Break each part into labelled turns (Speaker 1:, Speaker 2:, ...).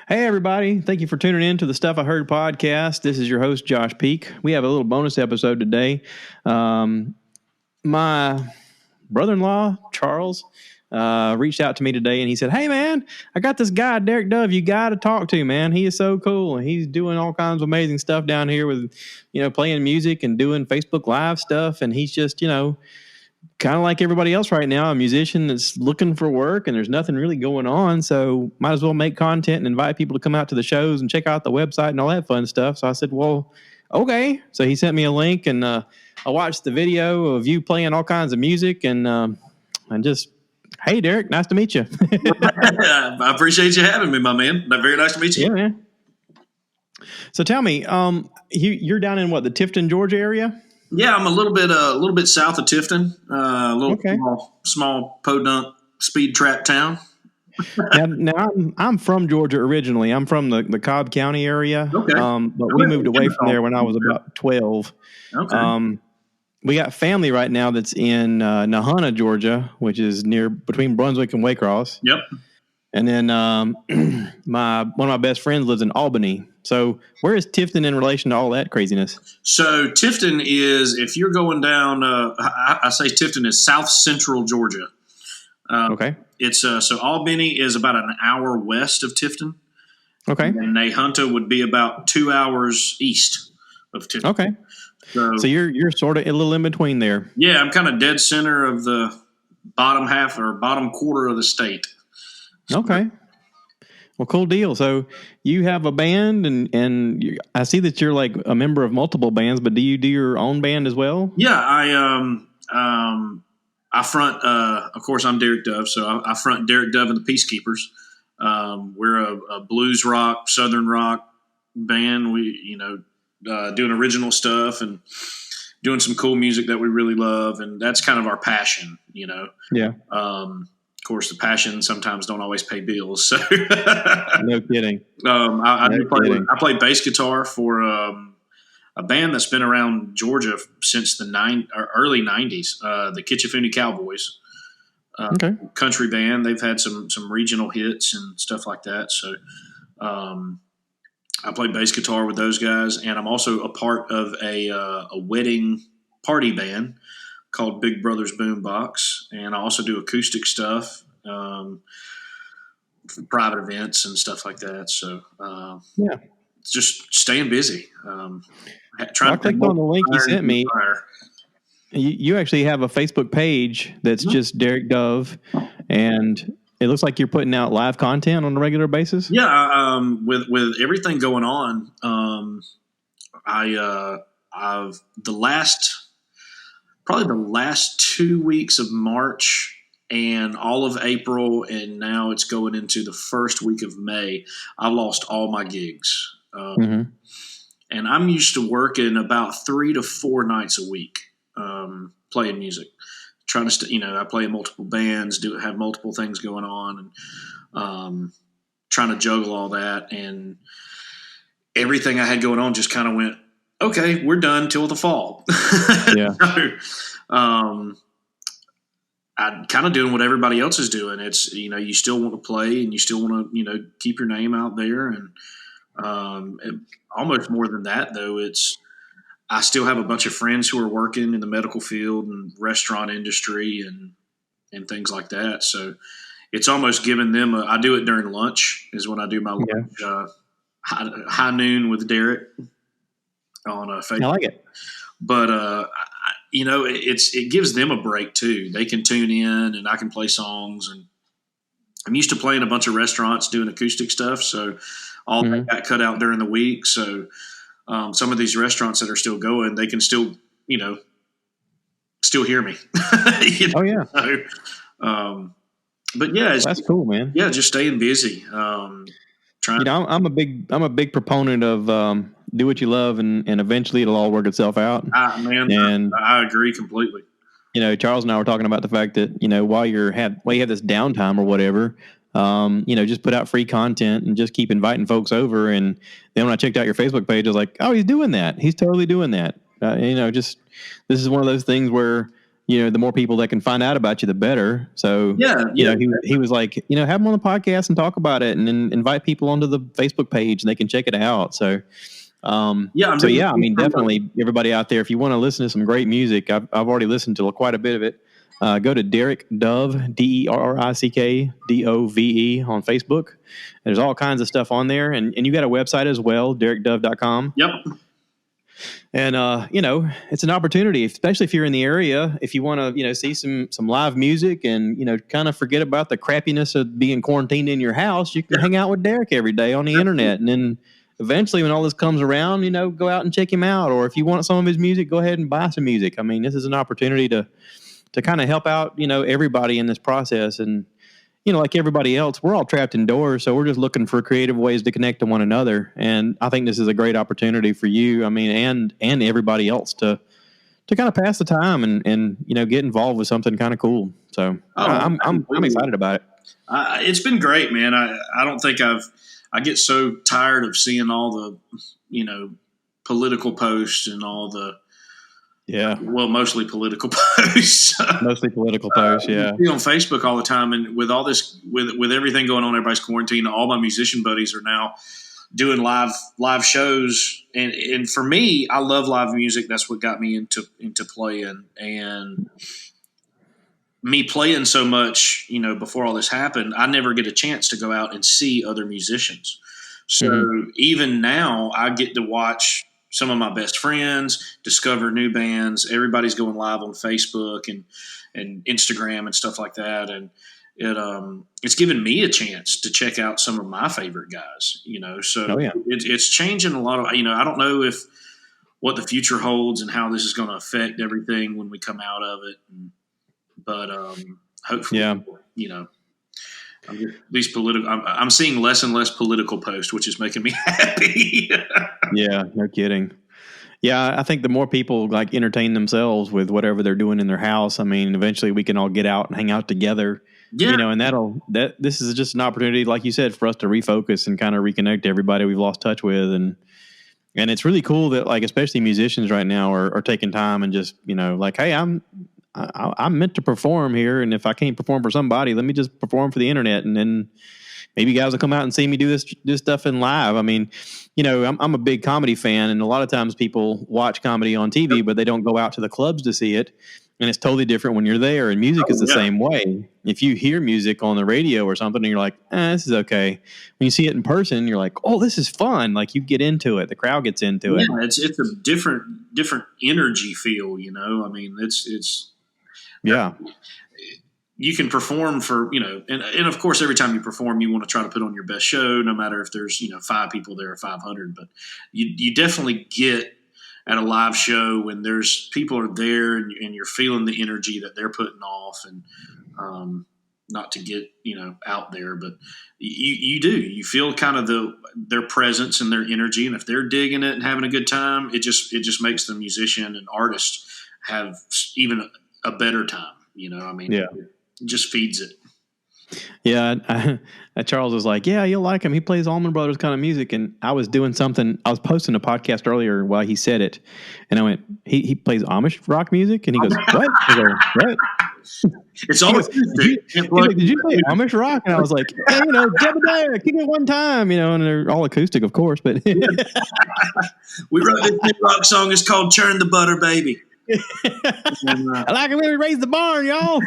Speaker 1: Hey, everybody. Thank you for tuning in to the Stuff I Heard podcast. This is your host, Josh Peak. We have a little bonus episode today. My brother-in-law, Charles, reached out to me today and he said, "Hey, man, I got this guy, Derrick Dove, you got to talk to, man. He is so cool. And he's doing all kinds of amazing stuff down here with, playing music and doing Facebook Live stuff. And he's just, kind of like everybody else right now, a musician that's looking for work and there's nothing really going on. So might as well make content and invite people to come out to the shows and check out the website and all that fun stuff." So I said, well, okay. So he sent me a link and I watched the video of you playing all kinds of music and just, hey, Derrick, nice to meet you.
Speaker 2: I appreciate you having me, my man. Very nice to meet you.
Speaker 1: Yeah, man. So tell me, you're down in what, the Tifton, Georgia area?
Speaker 2: Yeah, I'm a little bit south of Tifton, small podunk speed trap town.
Speaker 1: now I'm from Georgia originally. I'm from the Cobb County area.
Speaker 2: Okay.
Speaker 1: But we moved away from there when I was about 12.
Speaker 2: Okay.
Speaker 1: We got family right now that's in Nahana, Georgia, which is between Brunswick and Waycross.
Speaker 2: Yep.
Speaker 1: And then one of my best friends lives in Albany. So where is Tifton in relation to all that craziness?
Speaker 2: So Tifton is, if you're going down, I say Tifton is south central Georgia.
Speaker 1: Okay.
Speaker 2: It's so Albany is about an hour west of Tifton.
Speaker 1: Okay.
Speaker 2: And Nahunta would be about 2 hours east of Tifton.
Speaker 1: Okay. So you're sort of a little in between there.
Speaker 2: Yeah, I'm kind of dead center of the bottom half or bottom quarter of the state.
Speaker 1: Okay. Well, cool deal. So you have a band, and I see that you're like a member of multiple bands, but do you do your own band as well?
Speaker 2: Yeah, I front. Of course, I'm Derrick Dove, so I front Derrick Dove and the Peacekeepers. We're a blues rock, southern rock band. We, doing original stuff and doing some cool music that we really love, and that's kind of our passion.
Speaker 1: Yeah.
Speaker 2: Of course, the passion sometimes don't always pay bills. So
Speaker 1: no kidding.
Speaker 2: I play bass guitar for a band that's been around Georgia since the early '90s, the Kitchafuni Cowboys.
Speaker 1: Okay.
Speaker 2: Country band. They've had some regional hits and stuff like that. So I play bass guitar with those guys, and I'm also a part of a wedding party band called Big Brothers Boombox, and I also do acoustic stuff for private events and stuff like that. So just staying busy.
Speaker 1: I clicked on the link you sent me. You actually have a Facebook page that's just Derrick Dove, and it looks like you're putting out live content on a regular basis.
Speaker 2: Yeah, with everything going on, I've probably the last 2 weeks of March and all of April, and now it's going into the first week of May, I lost all my gigs. And I'm used to working about 3 to 4 nights a week, playing music. Trying to, I play in multiple bands, have multiple things going on, and trying to juggle all that. And everything I had going on just kind of went, okay, we're done till the fall.
Speaker 1: Yeah.
Speaker 2: I'm kind of doing what everybody else is doing. It's, you still want to play and you still want to, keep your name out there. And almost more than that, though, I still have a bunch of friends who are working in the medical field and restaurant industry and things like that. So it's almost giving them I do it during lunch is when I do my lunch, high noon with Derrick on Facebook.
Speaker 1: I like it.
Speaker 2: But, it gives them a break too. They can tune in and I can play songs, and I'm used to playing a bunch of restaurants doing acoustic stuff. So all that got cut out during the week. So some of these restaurants that are still going, they can still, still hear me.
Speaker 1: Oh yeah.
Speaker 2: So, but yeah,
Speaker 1: that's cool, man.
Speaker 2: Yeah. Just staying busy.
Speaker 1: I'm a big proponent of, do what you love and eventually it'll all work itself out.
Speaker 2: Man, I agree completely.
Speaker 1: Charles and I were talking about the fact that, while you have this downtime or whatever, just put out free content and just keep inviting folks over. And then when I checked out your Facebook page, I was like, oh, he's doing that. He's totally doing that. This is one of those things where, the more people that can find out about you, the better. So,
Speaker 2: Yeah,
Speaker 1: he was like, have him on the podcast and talk about it, and then invite people onto the Facebook page and they can check it out. So, I mean, definitely everybody out there, if you want to listen to some great music, I've already listened to quite a bit of it. Go to Derrick Dove, DerrickDove on Facebook. There's all kinds of stuff on there, and you got a website as well, DerrickDove.com.
Speaker 2: Yep.
Speaker 1: And it's an opportunity, especially if you're in the area. If you want to, see some live music and kind of forget about the crappiness of being quarantined in your house, you can hang out with Derrick every day on the internet, and then eventually, when all this comes around, go out and check him out. Or if you want some of his music, go ahead and buy some music. I mean, this is an opportunity to kind of help out, everybody in this process. And, like everybody else, we're all trapped indoors. So we're just looking for creative ways to connect to one another. And I think this is a great opportunity for you. I mean, and everybody else to kind of pass the time and get involved with something kind of cool. So I'm excited about it.
Speaker 2: It's been great, man. I don't think I get so tired of seeing all the, political posts and all the, mostly political posts.
Speaker 1: Mostly political posts, yeah.
Speaker 2: On Facebook all the time, and with all this, with everything going on, everybody's quarantined. All my musician buddies are now doing live shows, and for me, I love live music. That's what got me into playing, and me playing so much, before all this happened, I never get a chance to go out and see other musicians. So even now, I get to watch some of my best friends discover new bands. Everybody's going live on Facebook and Instagram and stuff like that. And it's given me a chance to check out some of my favorite guys, so it's changing a lot of, I don't know what the future holds and how this is going to affect everything when we come out of it. But hopefully, I'm seeing less and less political posts, which is making me happy.
Speaker 1: Yeah, no kidding. Yeah, I think the more people entertain themselves with whatever they're doing in their house, I mean, eventually we can all get out and hang out together. Yeah. And this is just an opportunity, like you said, for us to refocus and kind of reconnect everybody we've lost touch with. And it's really cool that especially musicians right now are taking time and just, hey, I'm meant to perform here. And if I can't perform for somebody, let me just perform for the internet. And then maybe guys will come out and see me do this stuff in live. I mean, I'm a big comedy fan, and a lot of times people watch comedy on TV, but they don't go out to the clubs to see it. And it's totally different when you're there. And music is the same way. If you hear music on the radio or something, and you're like, this is okay. When you see it in person, you're like, oh, this is fun. Like, you get into it. The crowd gets into it.
Speaker 2: Yeah, it's a different energy feel. I mean, it's
Speaker 1: yeah.
Speaker 2: You can perform for, and of course, every time you perform, you want to try to put on your best show, no matter if there's, 5 people there or 500. But you definitely get at a live show when there's people are there and you're feeling the energy that they're putting off, and not to get, out there, but you feel kind of their presence and their energy. And if they're digging it and having a good time, it just makes the musician and artist have even a better time. I mean, it just feeds it.
Speaker 1: Yeah. Charles was like, yeah, you'll like him. He plays Allman Brothers kind of music. And I was doing something. I was posting a podcast earlier while he said it. And I went, he plays Amish rock music? And he goes, what? I go, what?
Speaker 2: It's always
Speaker 1: did you play Amish rock? And I was like, yeah, Jebediah, kick it one time, and they're all acoustic, of course. But
Speaker 2: we wrote this new rock song. It's called Churn the Butter, Baby.
Speaker 1: I like it when we raise the barn, y'all.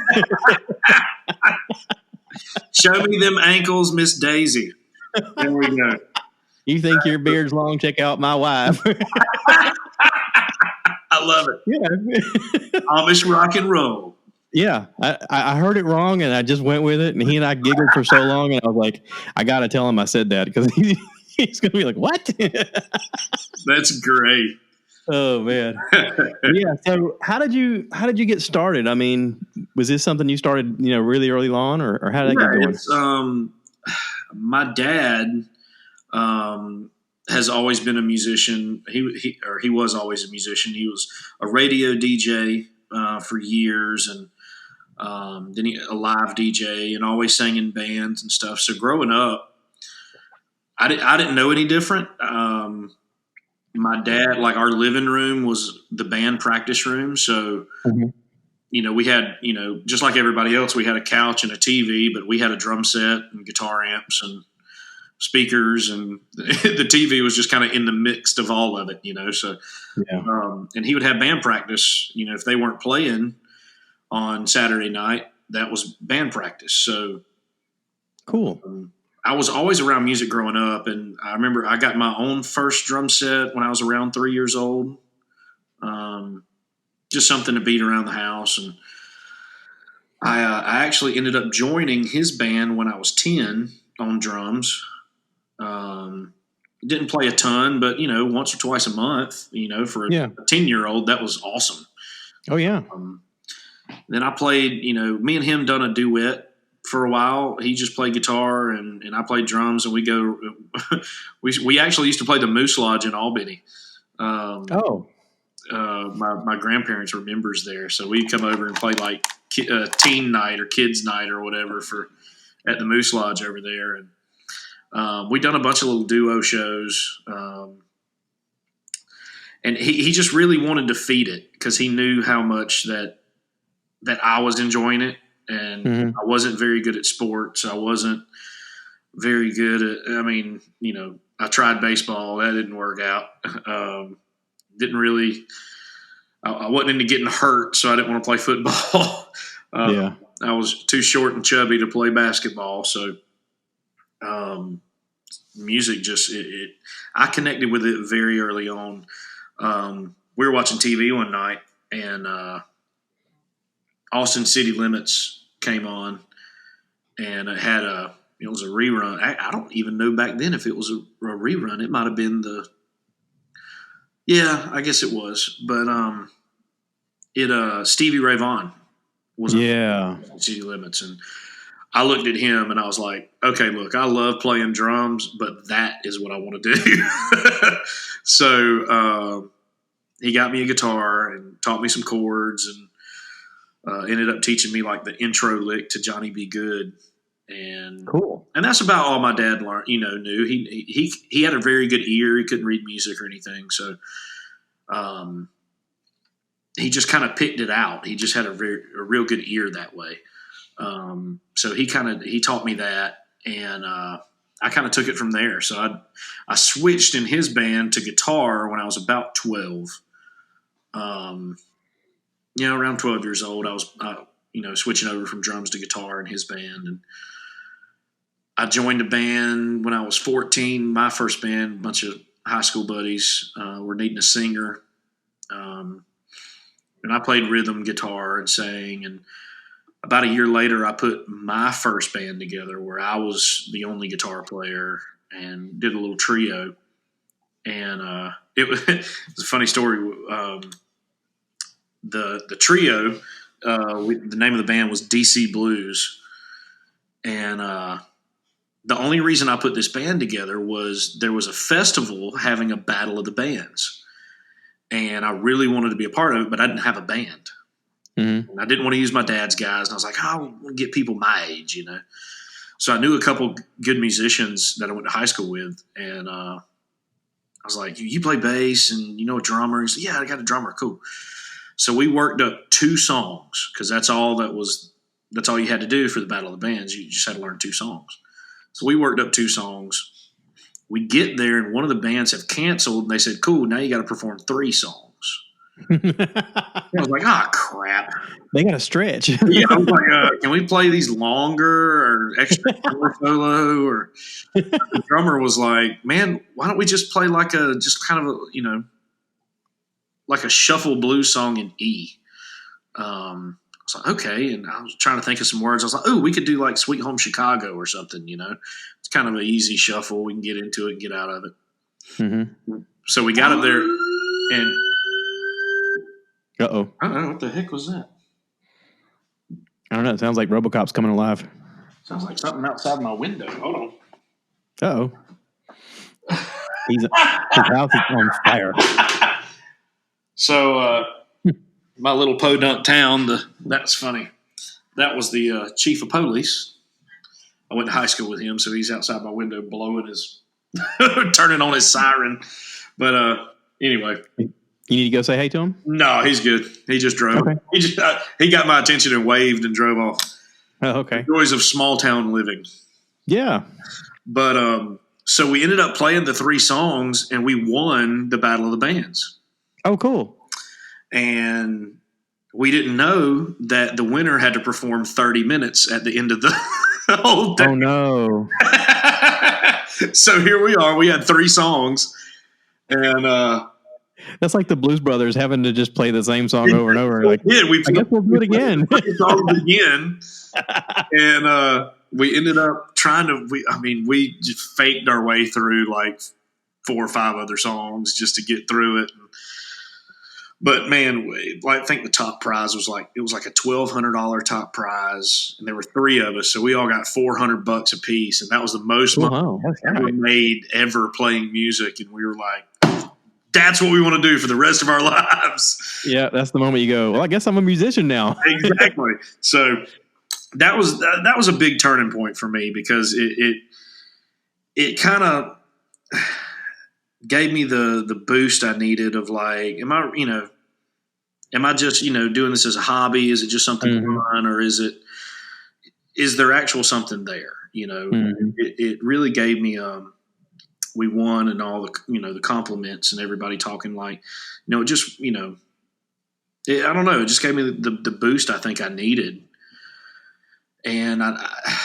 Speaker 2: Show me them ankles, Miss Daisy. There we go.
Speaker 1: You think your beard's long? Check out my wife.
Speaker 2: I love it.
Speaker 1: Yeah.
Speaker 2: Amish rock and roll.
Speaker 1: Yeah. I heard it wrong, and I just went with it. And he and I giggled for so long, and I was like, I got to tell him I said that, because he's going to be like, what?
Speaker 2: That's great.
Speaker 1: Oh man. Yeah. So how did you get started? I mean, was this something you started, really early on, or how did that get going?
Speaker 2: My dad has always been a musician. He was always a musician. He was a radio DJ for years, and then a live DJ, and always sang in bands and stuff. So growing up, I didn't know any different. My dad, our living room was the band practice room. So we had, just like everybody else, we had a couch and a TV, but we had a drum set and guitar amps and speakers, and the TV was just kind of in the mix of all of it, So, and he would have band practice, if they weren't playing on Saturday night, that was band practice. So
Speaker 1: cool.
Speaker 2: I was always around music growing up, and I remember I got my own first drum set when I was around 3 years old. Just something to beat around the house, and I actually ended up joining his band when I was 10 on drums. Didn't play a ton, but once or twice a month. For a 10-year-old, that was awesome.
Speaker 1: Oh yeah.
Speaker 2: Then I played. Me and him done a duet for a while. He just played guitar, and I played drums, and we actually used to play the Moose Lodge in Albany. My grandparents were members there, so we'd come over and play like teen night or kids night or whatever at the Moose Lodge over there, and we'd done a bunch of little duo shows. And he just really wanted to feed it because he knew how much that I was enjoying it, and I wasn't very good at sports. I wasn't very good at. I tried baseball, that didn't work out. Didn't really. I wasn't into getting hurt, so I didn't want to play football. I was too short and chubby to play basketball, so music just I connected with it very early on. We were watching TV one night, and Austin City Limits came on, and it was a rerun. I don't even know back then if it was a rerun. It might have been I guess it was. But Stevie Ray Vaughan was on City Limits, and I looked at him and I was like, okay, look, I love playing drums, but that is what I want to do. So he got me a guitar and taught me some chords, and ended up teaching me like the intro lick to Johnny Be Good. And
Speaker 1: cool.
Speaker 2: And that's about all my dad learned, knew. He had a very good ear. He couldn't read music or anything. So he just kind of picked it out. He just had a real good ear that way. So he taught me that, and I kind of took it from there. So I switched in his band to guitar when I was about 12. Around 12 years old, I was, switching over from drums to guitar in his band. And I joined a band when I was 14, my first band, a bunch of high school buddies were needing a singer. And I played rhythm guitar and sang. And about a year later, I put my first band together where I was the only guitar player and did a little trio. And it was a funny story. The trio, the name of the band was DC Blues. And the only reason I put this band together was there was a festival having a battle of the bands. And I really wanted to be a part of it, but I didn't have a band. And I didn't want to use my dad's guys. And I was like, I want to get people my age, So I knew a couple good musicians that I went to high school with. And I was like, you play bass and you know a drummer? He said, yeah, I got a drummer. Cool. So we worked up 2 songs because that's all you had to do for the Battle of the Bands. You just had to learn 2 songs. So we worked up 2 songs. We get there and one of the bands have canceled, and they said, cool, now you got to perform 3 songs. I was like, crap.
Speaker 1: They got to stretch.
Speaker 2: Yeah, I was like, can we play these longer or extra solo? Or the drummer was like, man, why don't we just play like like a shuffle blues song in E? I was like, okay. And I was trying to think of some words. I was like, we could do like Sweet Home Chicago or something, It's kind of an easy shuffle. We can get into it and get out of it. Mm-hmm. So we got up there and
Speaker 1: Uh-oh.
Speaker 2: What the heck was that?
Speaker 1: I don't know. It sounds like RoboCop's coming alive.
Speaker 2: Sounds like something outside my window. Hold on.
Speaker 1: Uh-oh. His house is on fire.
Speaker 2: So my little podunk town, that's funny. That was the chief of police. I went to high school with him, so he's outside my window blowing turning on his siren. But anyway.
Speaker 1: You need to go say hey to him?
Speaker 2: No, he's good. He just drove.
Speaker 1: Okay.
Speaker 2: He got my attention and waved and drove off.
Speaker 1: Oh, okay.
Speaker 2: The joys of small town living.
Speaker 1: Yeah.
Speaker 2: But so we ended up playing the 3 songs, and we won the Battle of the Bands.
Speaker 1: Oh, cool.
Speaker 2: And we didn't know that the winner had to perform 30 minutes at the end of the whole thing.
Speaker 1: Oh, no.
Speaker 2: So here we are. We had 3 songs, and
Speaker 1: that's like the Blues Brothers having to just play the same song over and over. Like,
Speaker 2: yeah,
Speaker 1: I guess we'll do it again.
Speaker 2: And we ended up trying to. We just faked our way through like 4 or 5 other songs just to get through it. But man, I think the top prize was like a $1,200 top prize, and there were 3 of us, so we all got $400 a piece, and that was the most money ever made ever playing music. And we were like, "That's what we want to do for the rest of our lives."
Speaker 1: Yeah, that's the moment you go, well, I guess I'm a musician now.
Speaker 2: Exactly. So that was a big turning point for me, because it kind of gave me the boost I needed of like, am I just, doing this as a hobby? Is it just something fun, or is there actual something there? It really gave me, we won, and all the, the compliments and everybody talking like, it just, I don't know. It just gave me the boost I think I needed. And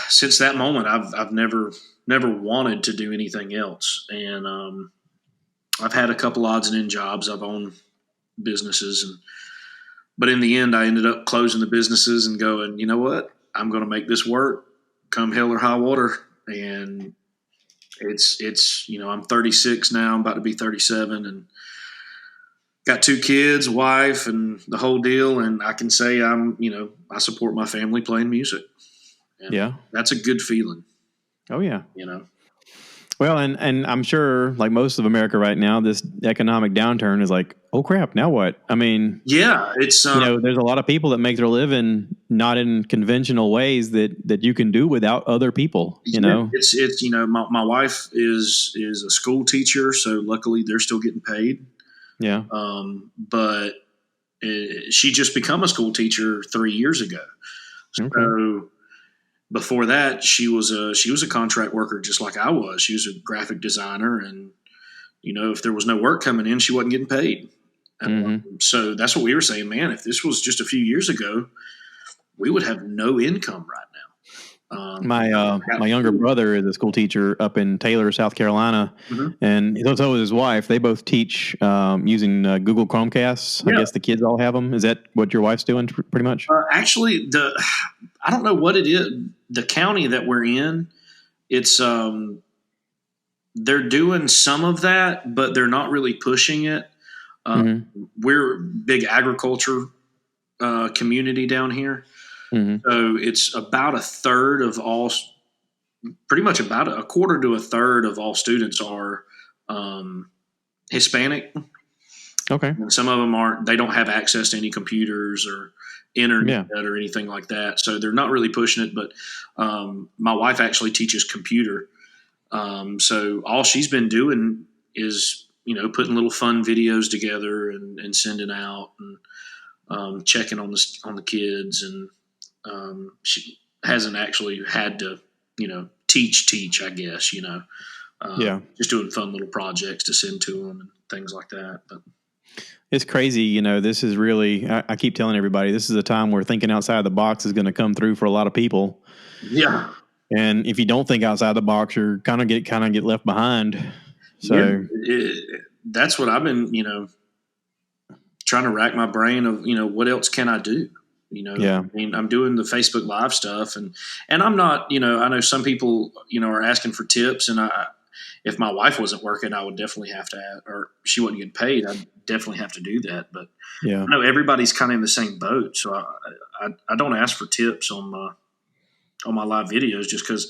Speaker 2: since that moment, I've never wanted to do anything else. And I've had a couple odds and end jobs. I've owned businesses, but in the end, I ended up closing the businesses and going, you know what? I'm going to make this work, come hell or high water. And it's I'm 36 now. I'm about to be 37, and got 2 kids, wife, and the whole deal. And I can say I support my family playing music. And
Speaker 1: yeah,
Speaker 2: that's a good feeling.
Speaker 1: Oh yeah, Well, and I'm sure, like most of America right now, this economic downturn is like, oh crap, now what? I mean,
Speaker 2: yeah, it's
Speaker 1: there's a lot of people that make their living not in conventional ways that you can do without other people.
Speaker 2: It's my wife is a school teacher, so luckily they're still getting paid.
Speaker 1: Yeah.
Speaker 2: But she just become a school teacher 3 years ago. So before that, she was a contract worker just like I was. She was a graphic designer, and if there was no work coming in, she wasn't getting paid. So that's what we were saying, man. If this was just a few years ago, we would have no income right now.
Speaker 1: My younger brother is a school teacher up in Taylor, South Carolina, and so is his wife. They both teach using Google Chromecasts. Yeah. I guess the kids all have them. Is that what your wife's doing pretty much?
Speaker 2: Actually, I don't know what it is. The county that we're in, it's they're doing some of that, but they're not really pushing it. We're a big agriculture community down here. So it's about a third of all, pretty much about a quarter to a third of all students are Hispanic.
Speaker 1: Okay.
Speaker 2: And some of them they don't have access to any computers or internet or anything like that. So they're not really pushing it. But my wife actually teaches computer. So all she's been doing is, putting little fun videos together and sending out and checking on the kids. And she hasn't actually had to, teach, I guess, just doing fun little projects to send to them and things like that. But
Speaker 1: it's crazy. This is really, I keep telling everybody, this is a time where thinking outside the box is going to come through for a lot of people.
Speaker 2: Yeah.
Speaker 1: And if you don't think outside the box, you're kind of get left behind. So
Speaker 2: that's what I've been, trying to rack my brain of, what else can I do? I mean, I'm doing the Facebook Live stuff, and I'm not, I know some people, are asking for tips, and if my wife wasn't working, I would definitely have to, or she wasn't getting paid, I'd definitely have to do that. But I know everybody's kind of in the same boat, so I don't ask for tips on my live videos, just because,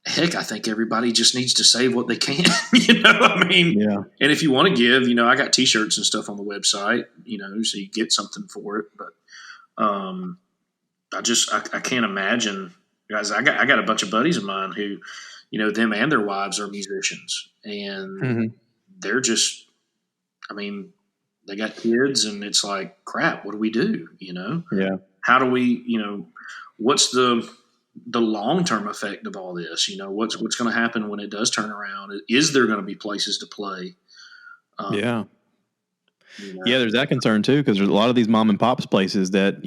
Speaker 2: heck, I think everybody just needs to save what they can. I mean, and if you want to give, I got T-shirts and stuff on the website, so you get something for it, but. I can't imagine, guys. I got a bunch of buddies of mine who, them and their wives are musicians, and they're just, I mean, they got kids, and it's like, crap, what do we do?
Speaker 1: Yeah.
Speaker 2: How do we, what's the long-term effect of all this? What's going to happen when it does turn around? Is there going to be places to play?
Speaker 1: Yeah. Yeah, there's that concern too, because there's a lot of these mom and pops places that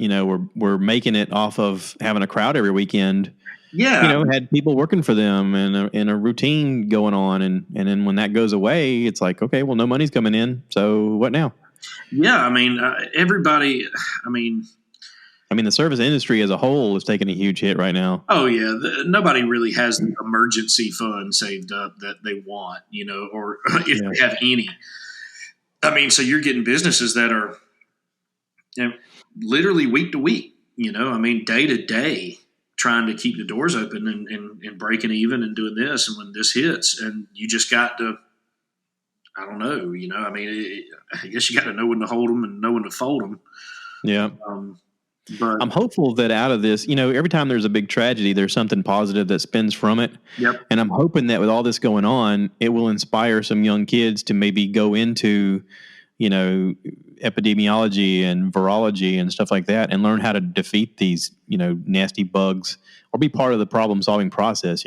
Speaker 1: we're making it off of having a crowd every weekend.
Speaker 2: Yeah,
Speaker 1: Had people working for them and a routine going on, and then when that goes away, it's like, okay, well, no money's coming in, so what now?
Speaker 2: yeah. I mean, everybody. I mean,
Speaker 1: the service industry as a whole is taking a huge hit right now.
Speaker 2: oh yeah, nobody really has the emergency fund saved up that they want, or if they have any. I mean, so you're getting businesses that are literally week to week, day to day, trying to keep the doors open and breaking even and doing this. And when this hits, and you just got to, I don't know, I guess you got to know when to hold them and know when to fold them.
Speaker 1: Yeah. But I'm hopeful that out of this, every time there's a big tragedy, there's something positive that spins from it.
Speaker 2: Yep.
Speaker 1: And I'm hoping that with all this going on, it will inspire some young kids to maybe go into, epidemiology and virology and stuff like that, and learn how to defeat these, nasty bugs, or be part of the problem solving process,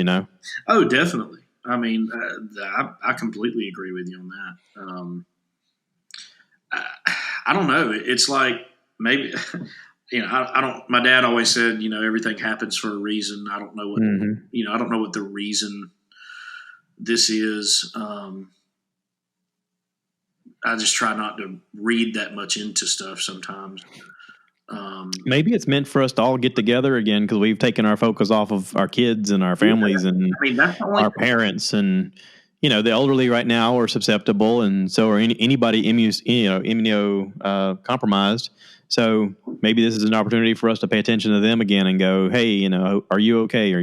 Speaker 2: Oh, definitely. I mean, I completely agree with you on that. I don't know. It's like maybe, I don't, my dad always said, everything happens for a reason. I don't know what, I don't know what the reason this is. I just try not to read that much into stuff sometimes.
Speaker 1: Maybe it's meant for us to all get together again, because we've taken our focus off of our kids and our families and our parents, and the elderly right now are susceptible, and so are anybody immuno compromised. So maybe this is an opportunity for us to pay attention to them again and go, hey, are you okay? Do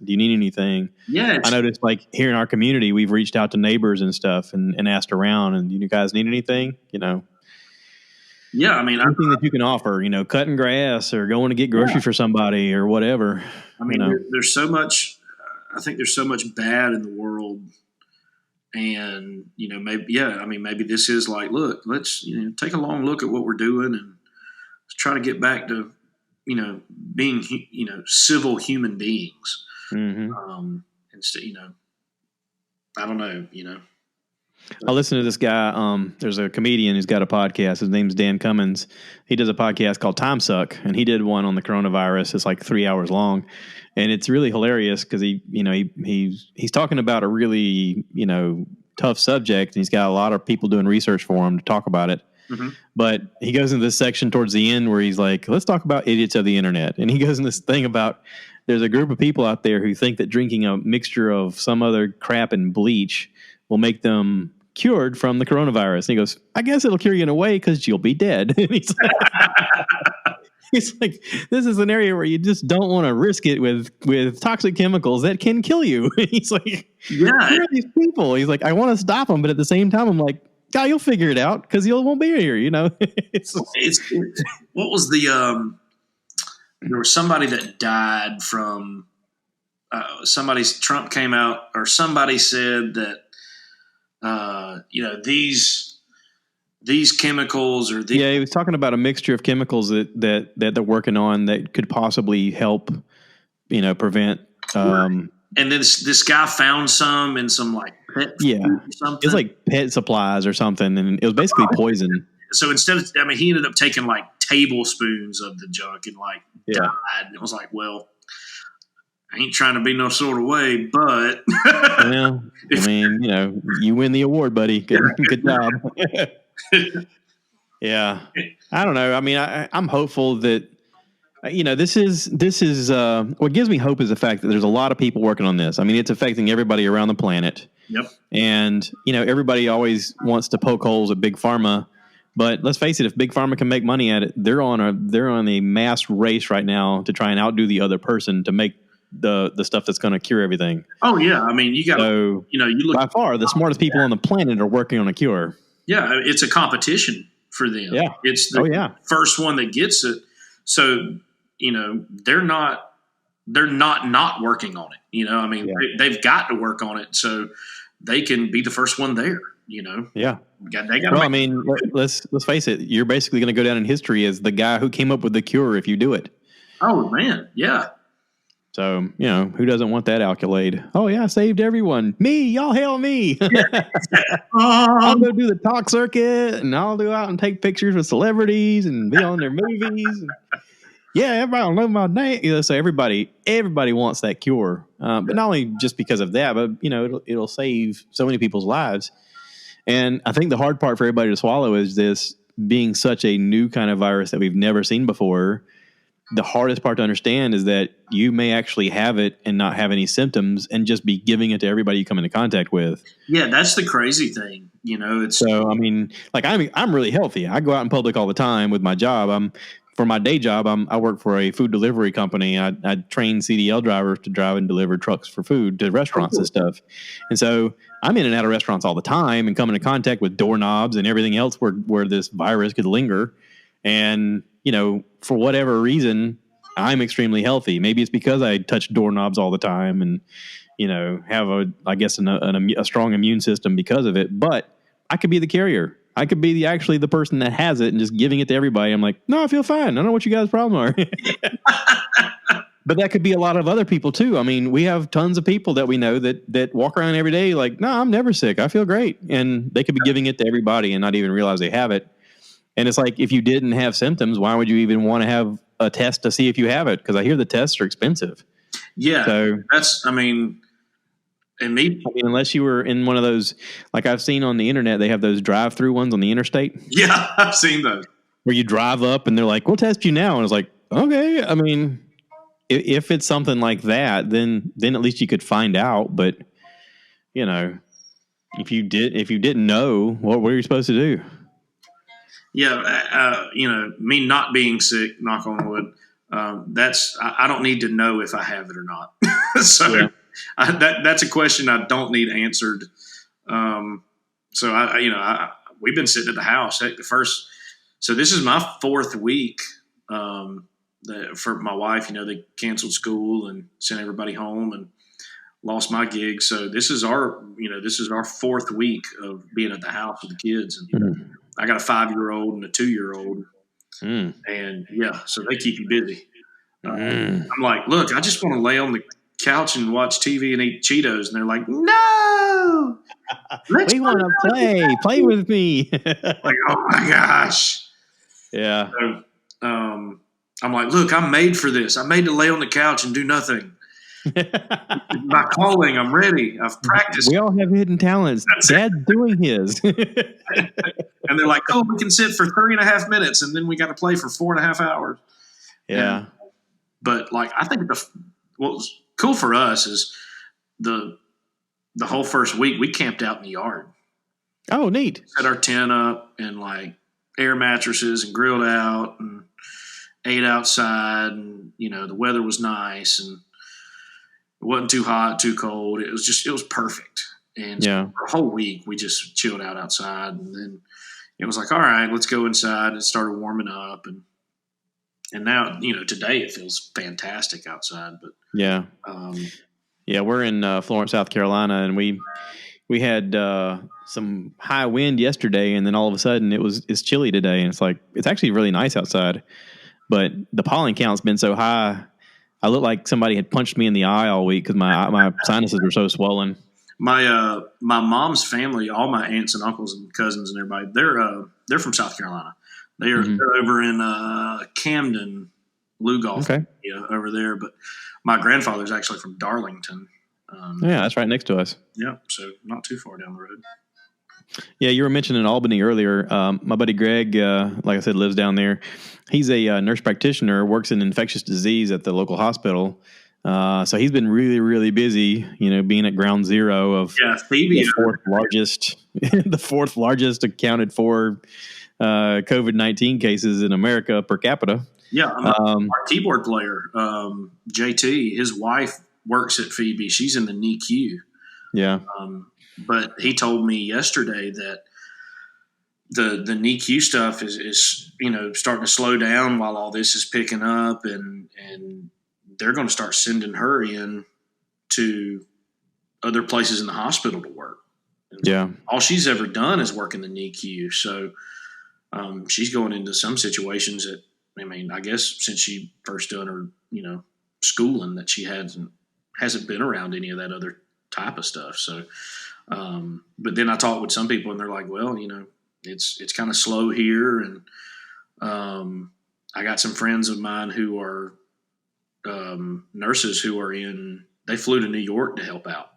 Speaker 1: you need anything?
Speaker 2: Yeah.
Speaker 1: I noticed, like, here in our community, we've reached out to neighbors and stuff and asked around, and you guys need anything?
Speaker 2: Yeah, I mean,
Speaker 1: anything that you can offer, cutting grass or going to get groceries for somebody or whatever.
Speaker 2: I mean, there's so much. I think there's so much bad in the world, and maybe this is like, look, let's take a long look at what we're doing and let's try to get back to being civil human beings. Instead, I don't know,
Speaker 1: I listen to this guy. There's a comedian who's got a podcast. His name's Dan Cummins. He does a podcast called Time Suck, and he did one on the coronavirus. It's like 3 hours long, and it's really hilarious because he's talking about a really tough subject, and he's got a lot of people doing research for him to talk about it.
Speaker 2: Mm-hmm.
Speaker 1: But he goes into this section towards the end where he's like, let's talk about idiots of the internet. And he goes in this thing about there's a group of people out there who think that drinking a mixture of some other crap and bleach will make them cured from the coronavirus. And he goes, I guess it'll cure you in a way because you'll be dead. And he's like, this is an area where you just don't want to risk it with toxic chemicals that can kill you. He's like,
Speaker 2: yeah,
Speaker 1: who are these people? He's like, I want to stop them, but at the same time, I'm like, God, you'll figure it out because you won't be here. It's
Speaker 2: what was the there was somebody that died from Trump came out, or somebody said that these chemicals or these,
Speaker 1: he was talking about a mixture of chemicals that they're working on that could possibly help prevent
Speaker 2: and then this guy found some in some like pet food or something.
Speaker 1: It's like pet supplies or something, and it was basically poison.
Speaker 2: So instead of, he ended up taking like tablespoons of the junk and like died. And it was like, well, I ain't trying to be no sort of way, but
Speaker 1: well, you win the award, buddy. Good job. Yeah, I don't know. I mean, I'm hopeful that this is what gives me hope is the fact that there's a lot of people working on this. I mean, it's affecting everybody around the planet.
Speaker 2: Yep.
Speaker 1: And everybody always wants to poke holes at Big Pharma, but let's face it, if Big Pharma can make money at it, they're on a mass race right now to try and outdo the other person to make the stuff that's going to cure everything.
Speaker 2: Oh yeah, I mean, you look,
Speaker 1: by far the smartest people on the planet are working on a cure.
Speaker 2: Yeah, it's a competition for them.
Speaker 1: Yeah,
Speaker 2: it's the first one that gets it. So they're not working on it. I mean, they've got to work on it. So they can be the first one there.
Speaker 1: Yeah.
Speaker 2: They got to
Speaker 1: Well, I
Speaker 2: make.
Speaker 1: mean, let's face it. You're basically going to go down in history as the guy who came up with the cure if you do it.
Speaker 2: Oh man, yeah.
Speaker 1: So, who doesn't want that accolade? Oh, yeah, I saved everyone. Me, y'all hail me. I'll go do the talk circuit, and I'll go out and take pictures with celebrities and be on their movies. Yeah, everybody will know my name. So everybody wants that cure. But not only just because of that, but, it'll save so many people's lives. And I think the hard part for everybody to swallow is this being such a new kind of virus that we've never seen before. The hardest part to understand is that you may actually have it and not have any symptoms and just be giving it to everybody you come into contact with.
Speaker 2: Yeah, that's the crazy thing. It's
Speaker 1: So, I mean, like I'm really healthy. I go out in public all the time with my job. For my day job, I work for a food delivery company. I train CDL drivers to drive and deliver trucks for food to restaurants and stuff. And so I'm in and out of restaurants all the time and come into contact with doorknobs and everything else where this virus could linger. And, for whatever reason, I'm extremely healthy. Maybe it's because I touch doorknobs all the time and, have a strong immune system because of it. But I could be the carrier. I could be actually the person that has it and just giving it to everybody. I'm like, no, I feel fine. I don't know what you guys' problems are. But that could be a lot of other people too. I mean, we have tons of people that we know that walk around every day like, no, I'm never sick. I feel great. And they could be giving it to everybody and not even realize they have it. And it's like, if you didn't have symptoms, why would you even want to have a test to see if you have it? Because I hear the tests are expensive.
Speaker 2: Yeah. So
Speaker 1: unless you were in one of those, like I've seen on the internet, they have those drive-through ones on the interstate.
Speaker 2: Yeah, I've seen those.
Speaker 1: Where you drive up and they're like, we'll test you now. And it's like, okay. I mean, if it's something like that, then at least you could find out. But, if you didn't know, what were you supposed to do?
Speaker 2: Yeah, me not being sick, knock on wood, I don't need to know if I have it or not. So yeah. That's a question I don't need answered. So we've been sitting at the house. Heck, so this is my 4th week. For my wife, they canceled school and sent everybody home and lost my gig. So this is our 4th week of being at the house with the kids. And I got a 5-year-old and a 2-year-old. And yeah, so they keep you busy. I'm like, look, I just want to lay on the couch and watch TV and eat Cheetos. And they're like, no,
Speaker 1: we want to play with me.
Speaker 2: Like, oh my gosh.
Speaker 1: Yeah.
Speaker 2: So, I'm like, look, I'm made for this. I'm made to lay on the couch and do nothing. My calling, I'm ready. I've practiced.
Speaker 1: We all have hidden talents. Dad's doing his.
Speaker 2: And they're like, oh, we can sit for 3.5 minutes and then we got to play for 4.5 hours.
Speaker 1: Yeah.
Speaker 2: But I think what was cool for us is the whole first week we camped out in the yard.
Speaker 1: Oh, neat.
Speaker 2: Set our tent up and air mattresses and grilled out and ate outside, and the weather was nice and it wasn't too hot, too cold. It was perfect. And so for a whole week we just chilled out outside, and then it was like, all right, let's go inside. And it started warming up, and now today it feels fantastic outside. But
Speaker 1: we're in Florence, South Carolina, and we had some high wind yesterday, and then all of a sudden it's chilly today, and it's actually really nice outside. But the pollen count's been so high, I look like somebody had punched me in the eye all week because my sinuses were so swollen.
Speaker 2: My mom's family, all my aunts and uncles and cousins and everybody, they're from South Carolina. They're over in Camden, Lugolf, over there. But my grandfather's actually from Darlington.
Speaker 1: That's right next to us.
Speaker 2: Yeah, so not too far down the road.
Speaker 1: Yeah, you were mentioning Albany earlier. My buddy Greg, like I said, lives down there. He's a nurse practitioner, works in infectious disease at the local hospital. So he's been really, really busy, being at ground zero of
Speaker 2: Phoebe,
Speaker 1: the fourth largest accounted for COVID-19 cases in America per capita.
Speaker 2: Yeah, our keyboard player, JT, his wife works at Phoebe. She's in the NICU.
Speaker 1: Yeah.
Speaker 2: But he told me yesterday that the NICU stuff is starting to slow down while all this is picking up, and they're going to start sending her in to other places in the hospital to work.
Speaker 1: Yeah.
Speaker 2: All she's ever done is work in the NICU. So she's going into some situations that, I mean, I guess since she first done her, schooling, that she hasn't been around any of that other type of stuff. So, but then I talked with some people and they're like, well, it's kind of slow here. And I got some friends of mine who are nurses who they flew to New York to help out.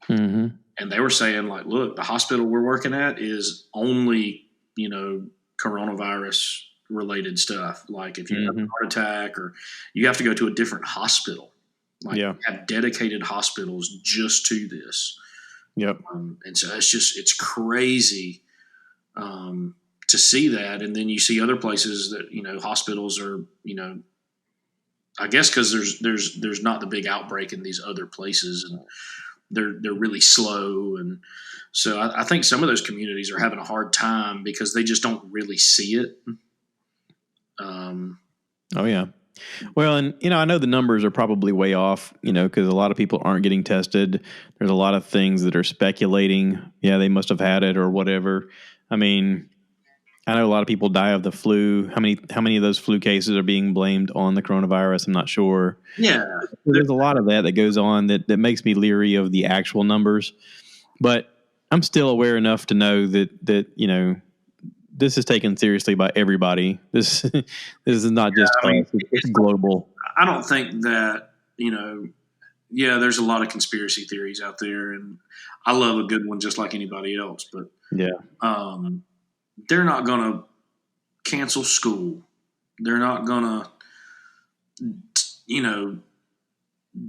Speaker 1: Mm-hmm.
Speaker 2: And they were saying, like, look, the hospital we're working at is only, coronavirus related stuff. Like if you have a heart attack, or you have to go to a different hospital, have dedicated hospitals just to this.
Speaker 1: Yep.
Speaker 2: And so it's crazy to see that. And then you see other places that, hospitals are, I guess because there's not the big outbreak in these other places, and they're really slow. And so I think some of those communities are having a hard time because they just don't really see it.
Speaker 1: Oh yeah. Well, and I know the numbers are probably way off, because a lot of people aren't getting tested. There's a lot of things that are speculating. Yeah, they must have had it or whatever. I mean, I know a lot of people die of the flu. How many of those flu cases are being blamed on the coronavirus? I'm not sure.
Speaker 2: Yeah.
Speaker 1: There's a lot of that goes on that makes me leery of the actual numbers. But I'm still aware enough to know that this is taken seriously by everybody. This is not just us. It's global.
Speaker 2: I don't think that, there's a lot of conspiracy theories out there, and I love a good one just like anybody else. But they're not going to cancel school. They're not going to,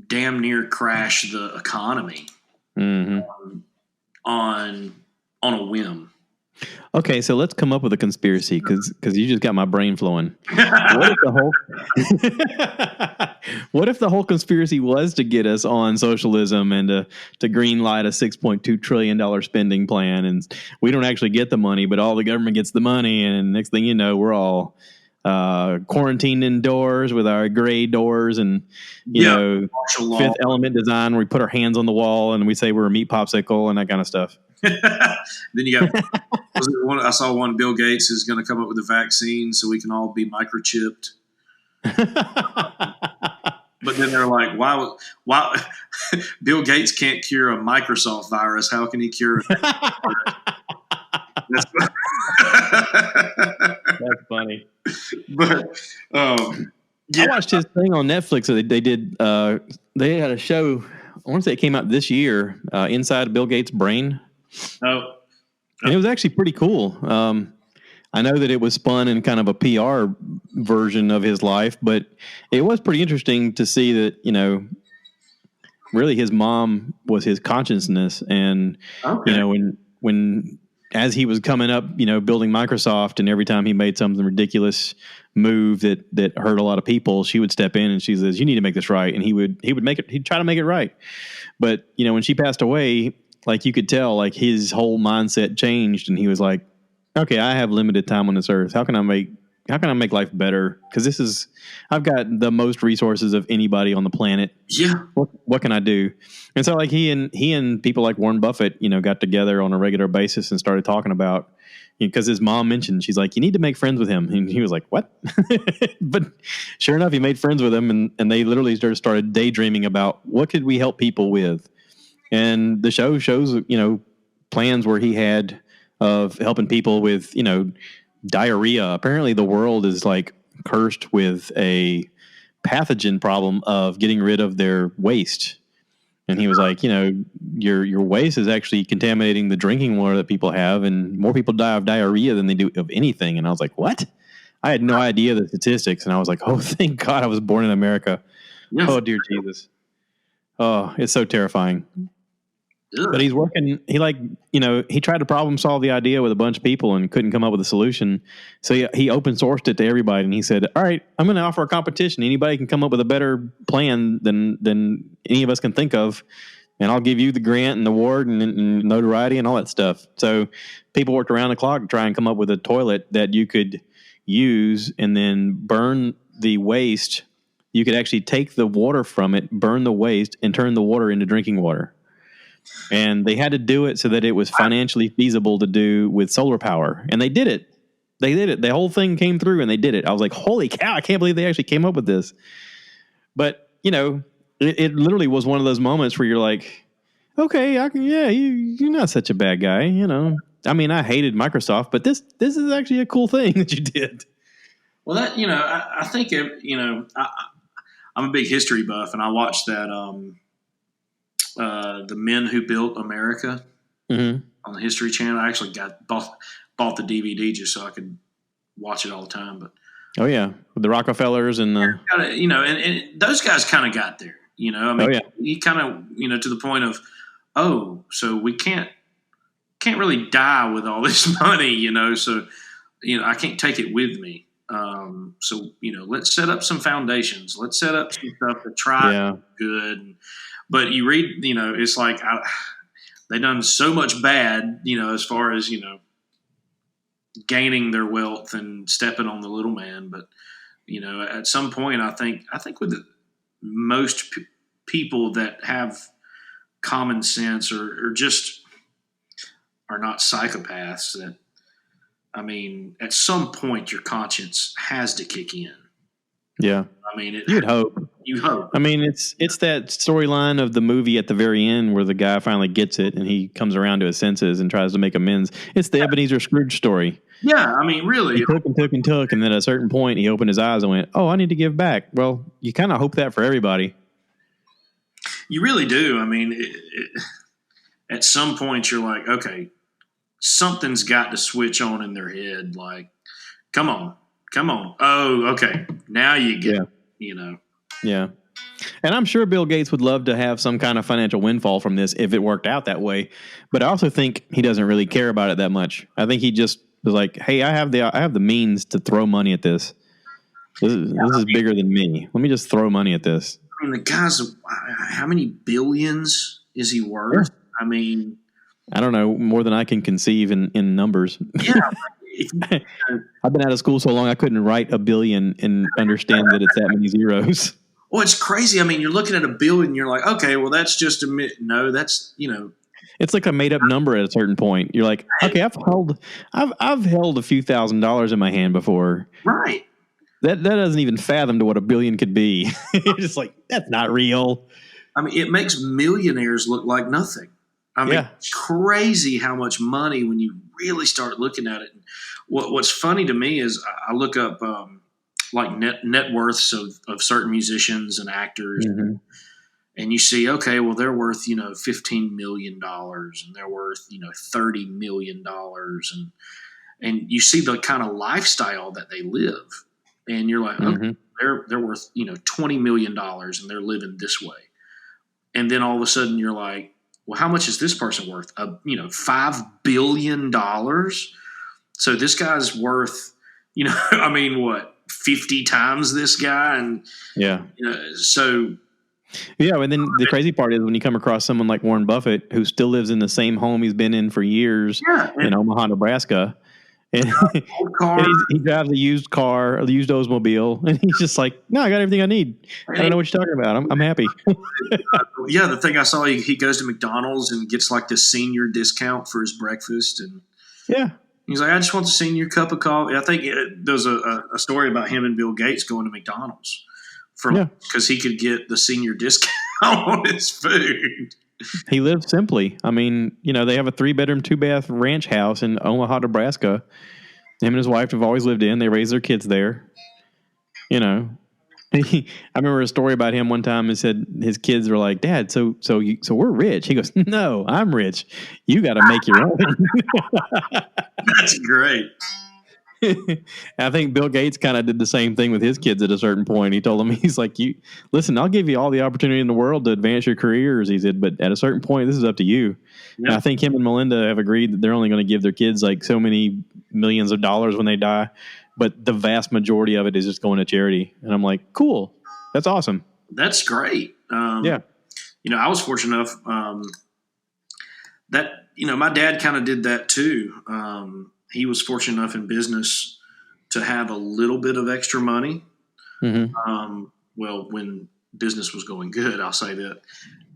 Speaker 2: damn near crash the economy on a whim.
Speaker 1: Okay, so let's come up with a conspiracy because you just got my brain flowing. What if the whole conspiracy was to get us on socialism and to green light a $6.2 trillion spending plan, and we don't actually get the money, but all the government gets the money, and next thing you know, we're all quarantined indoors with our gray doors and Fifth Element design where we put our hands on the wall and we say we're a meat popsicle and that kind of stuff.
Speaker 2: Then you got I saw one, Bill Gates is going to come up with a vaccine so we can all be microchipped. But then they're like, why Bill Gates can't cure a Microsoft virus? How can he cure it? That's
Speaker 1: funny.
Speaker 2: But
Speaker 1: I watched his thing on Netflix. So they did. They had a show. I want to say it came out this year. Inside Bill Gates' brain.
Speaker 2: Oh.
Speaker 1: And it was actually pretty cool. I know that it was spun in kind of a PR version of his life, but it was pretty interesting to see that, really his mom was his consciousness. And, when as he was coming up, building Microsoft, and every time he made something ridiculous move that hurt a lot of people, she would step in and she says, you need to make this right. And he would make it, he'd try to make it right. But, when she passed away, like you could tell, like his whole mindset changed, and he was like, okay, I have limited time on this earth. How can I make life better? Because I've got the most resources of anybody on the planet.
Speaker 2: Yeah.
Speaker 1: What can I do? And so like he and people like Warren Buffett, got together on a regular basis and started talking about, because his mom mentioned, she's like, you need to make friends with him. And he was like, what? But sure enough, he made friends with him, and they literally started daydreaming about what could we help people with. And the show shows, plans where he had of helping people with, diarrhea. Apparently the world is like cursed with a pathogen problem of getting rid of their waste. And he was like, your waste is actually contaminating the drinking water that people have, and more people die of diarrhea than they do of anything. And I was like, what? I had no idea the statistics. And I was like, oh, thank God I was born in America. Yeah. Oh, dear Jesus. Oh, it's so terrifying. But he's working. He tried to problem solve the idea with a bunch of people and couldn't come up with a solution. So he open sourced it to everybody, and he said, "All right, I'm going to offer a competition. Anybody can come up with a better plan than any of us can think of, and I'll give you the grant and the award and notoriety and all that stuff." So people worked around the clock to try and come up with a toilet that you could use and then burn the waste. You could actually take the water from it, burn the waste, and turn the water into drinking water. And they had to do it so that it was financially feasible to do with solar power. And they did it. They did it. The whole thing came through and they did it. I was like, holy cow, I can't believe they actually came up with this. But, it literally was one of those moments where you're like, okay, you're not such a bad guy, I mean, I hated Microsoft, but this is actually a cool thing that you did.
Speaker 2: Well, that, I think, I'm a big history buff, and I watched that The Men Who Built America on the History Channel. I actually bought the DVD just so I could watch it all the time. But
Speaker 1: oh yeah, with the Rockefellers and the
Speaker 2: and those guys kind of got there. I mean, he kind of to the point of, so we can't really die with all this money, so I can't take it with me. So let's set up some foundations. Let's set up some stuff to try good. But you read, it's like they done so much bad, as far as gaining their wealth and stepping on the little man. But at some point, I think with most people that have common sense or just are not psychopaths, that I mean, at some point, your conscience has to kick in.
Speaker 1: Yeah.
Speaker 2: I mean,
Speaker 1: you'd hope.
Speaker 2: You hope.
Speaker 1: I mean, it's that storyline of the movie at the very end where the guy finally gets it and he comes around to his senses and tries to make amends. It's the Ebenezer Scrooge story.
Speaker 2: Yeah, I mean, really.
Speaker 1: He took, and then at a certain point, he opened his eyes and went, "Oh, I need to give back." Well, you kind of hope that for everybody.
Speaker 2: You really do. I mean, at some point, you're like, okay, something's got to switch on in their head. Like, come on. Oh, okay. Now you get it,
Speaker 1: Yeah. And I'm sure Bill Gates would love to have some kind of financial windfall from this if it worked out that way. But I also think he doesn't really care about it that much. I think he just was like, hey, I have the means to throw money at this. This is bigger than me. Let me just throw money at this.
Speaker 2: I mean, the guy's, how many billions is he worth? Yeah. I mean,
Speaker 1: I don't know, more than I can conceive in numbers.
Speaker 2: Yeah.
Speaker 1: I've been out of school so long I couldn't write a billion and understand that it's that many zeros.
Speaker 2: Well, it's crazy. I mean, you're looking at a billion and you're like, okay, well, that's just no, that's,
Speaker 1: It's like a made up number at a certain point. You're like, okay, I've held a few $1,000s in my hand before.
Speaker 2: Right.
Speaker 1: That doesn't even fathom to what a billion could be. You're just like, that's not real.
Speaker 2: I mean, it makes millionaires look like nothing. I mean, It's crazy how much money when you really start looking at it. What's funny to me is I look up like net worths of certain musicians and actors, and you see, okay, well, they're worth $15 million, and they're worth $30 million, and you see the kind of lifestyle that they live, and you're like, okay, they're worth $20 million, and they're living this way, and then all of a sudden you're like, well, how much is this person worth? $5 billion. So this guy's worth, I mean, what, 50 times this guy? And so.
Speaker 1: Yeah, and then the crazy part is when you come across someone like Warren Buffett, who still lives in the same home he's been in for years in Omaha, Nebraska. And, and he drives a used car, a used Oldsmobile, and he's just like, no, I got everything I need. I don't know what you're talking about. I'm happy.
Speaker 2: Yeah, the thing I saw, he goes to McDonald's and gets like the senior discount for his breakfast. And he's like, I just want the senior cup of coffee. I think there's a story about him and Bill Gates going to McDonald's because he could get the senior discount on his food.
Speaker 1: He lives simply. I mean, they have a 3-bedroom, 2-bath ranch house in Omaha, Nebraska. Him and his wife have always lived in. They raise their kids there. I remember a story about him one time. He said his kids were like, "Dad, so we're rich." He goes, "No, I'm rich. You got to make your own."
Speaker 2: That's great.
Speaker 1: I think Bill Gates kind of did the same thing with his kids at a certain point. He told them, he's like, listen, I'll give you all the opportunity in the world to advance your careers. He said, but at a certain point, this is up to you. Yep. And I think him and Melinda have agreed that they're only going to give their kids like so many millions of dollars when they die. But the vast majority of it is just going to charity. And I'm like, cool. That's awesome.
Speaker 2: That's great. I was fortunate enough that, my dad kind of did that too. He was fortunate enough in business to have a little bit of extra money. Well, when business was going good, I'll say that.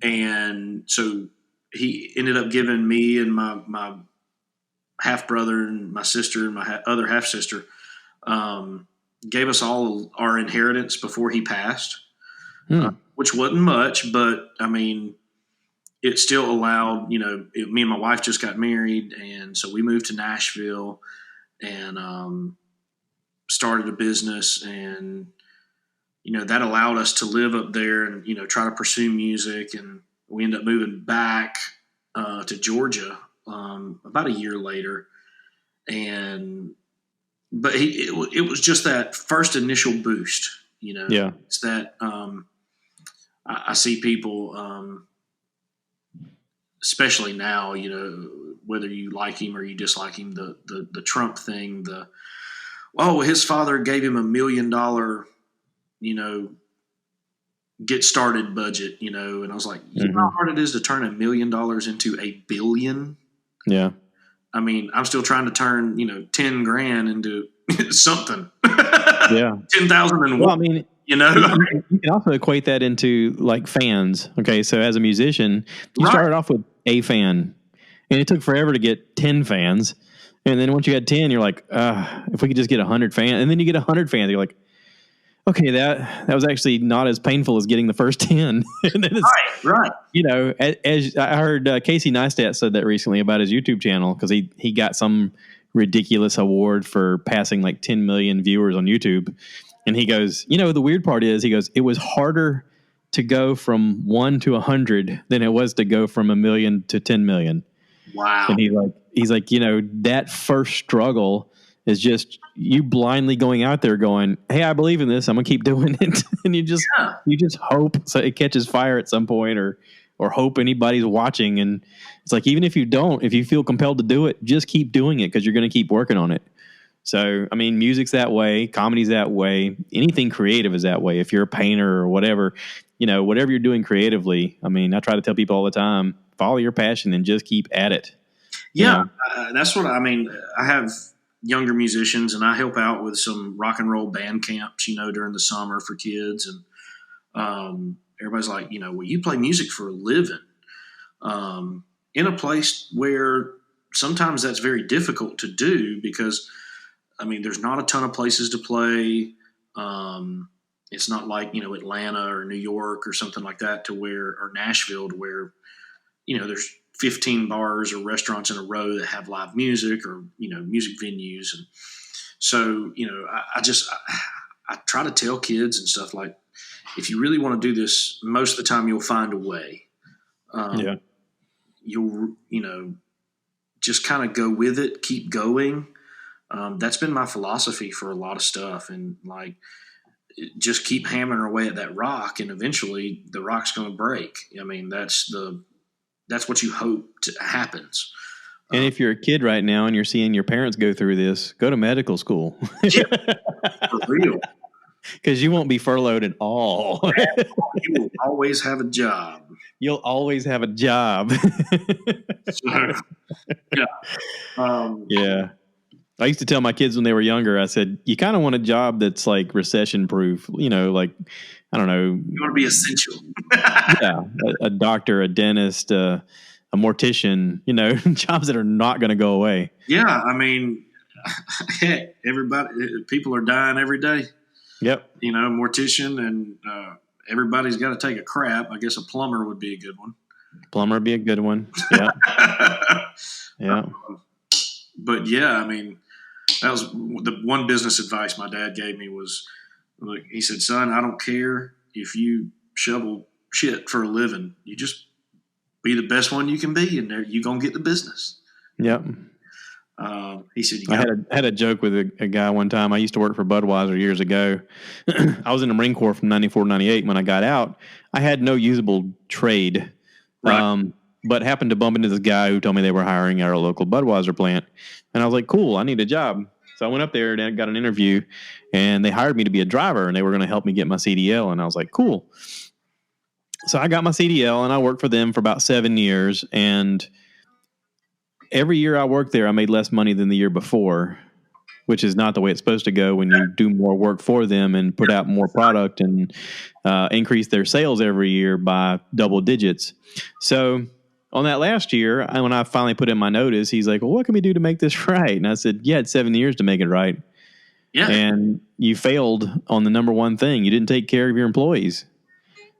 Speaker 2: And so he ended up giving me and my half brother and my sister and my other half sister, gave us all our inheritance before he passed, which wasn't much, but I mean, it still allowed, me and my wife just got married. And so we moved to Nashville and started a business. And, that allowed us to live up there and, try to pursue music. And we ended up moving back to Georgia about a year later. But it was just that first initial boost,
Speaker 1: Yeah.
Speaker 2: It's that I see people, especially now, whether you like him or you dislike him, the Trump thing, his father gave him $1 million, get started budget, and I was like, you know how hard it is to turn $1 million into $1 billion?
Speaker 1: Yeah.
Speaker 2: I mean, I'm still trying to turn, 10 grand into something.
Speaker 1: Yeah.
Speaker 2: 10,001.
Speaker 1: Well, I mean, you can also equate that into like fans. Okay. So as a musician, you started off with a fan and it took forever to get 10 fans. And then once you had 10, you're like, if we could just get 100 fans, and then you get 100 fans, you're like, okay, that was actually not as painful as getting the first 10. And then it's,
Speaker 2: right.
Speaker 1: As I heard Casey Neistat said that recently about his YouTube channel, because he got some ridiculous award for passing like 10 million viewers on YouTube. And he goes, the weird part is, he goes, it was harder to go from 1 to 100 than it was to go from 1 million to 10 million.
Speaker 2: Wow.
Speaker 1: And he's like, that first struggle is just you blindly going out there going, hey, I believe in this. I'm going to keep doing it. And you just hope so it catches fire at some point or hope anybody's watching. And it's like, even if you feel compelled to do it, just keep doing it because you're going to keep working on it. So, I mean, music's that way. Comedy's that way. Anything creative is that way. If you're a painter or whatever, whatever you're doing creatively, I mean, I try to tell people all the time, follow your passion and just keep at it.
Speaker 2: Yeah, that's what I mean. I have younger musicians, and I help out with some rock and roll band camps, during the summer for kids. And everybody's like, well, you play music for a living in a place where sometimes that's very difficult to do because, I mean, there's not a ton of places to play. It's not like, Atlanta or New York or something like that or Nashville to where, there's 15 bars or restaurants in a row that have live music or, music venues. And so, I try to tell kids and stuff like, if you really want to do this, most of the time you'll find a way. You'll, just kind of go with it, keep going. That's been my philosophy for a lot of stuff. And like, just keep hammering away at that rock and eventually the rock's going to break. I mean, that's what you hope happens.
Speaker 1: And if you're a kid right now and you're seeing your parents go through this, go to medical school.
Speaker 2: Yeah, for real.
Speaker 1: Because you won't be furloughed at all.
Speaker 2: You will always have a job.
Speaker 1: You'll always have a job.
Speaker 2: So,
Speaker 1: yeah. I used to tell my kids when they were younger, I said, you kind of want a job that's like recession proof, like, I don't know.
Speaker 2: You want to be essential.
Speaker 1: Yeah. A doctor, a dentist, a mortician, jobs that are not going to go away.
Speaker 2: Yeah. I mean, heck, people are dying every day.
Speaker 1: Yep.
Speaker 2: Mortician and everybody's got to take a crap. I guess a plumber would be a good one.
Speaker 1: Plumber would be a good one. Yeah. Yeah.
Speaker 2: But yeah, I mean, that was the one business advice my dad gave me was, look, he said, son, I don't care if you shovel shit for a living. You just be the best one you can be, and you're going to get the business.
Speaker 1: Yep.
Speaker 2: He said,
Speaker 1: I had a joke with a guy one time. I used to work for Budweiser years ago. I was in the Marine Corps from 94 to 98. When I got out, I had no usable trade.
Speaker 2: Right.
Speaker 1: But happened to bump into this guy who told me they were hiring at our local Budweiser plant. And I was like, cool, I need a job. So I went up there and I got an interview, and they hired me to be a driver, and they were going to help me get my CDL. And I was like, cool. So I got my CDL, and I worked for them for about 7 years. And every year I worked there, I made less money than the year before, which is not the way it's supposed to go when you do more work for them and put out more product and increase their sales every year by double digits. So on that last year, when I finally put in my notice, he's like, well, what can we do to make this right? And I said, you had 7 years to make it right.
Speaker 2: Yeah.
Speaker 1: And you failed on the number one thing. You didn't take care of your employees.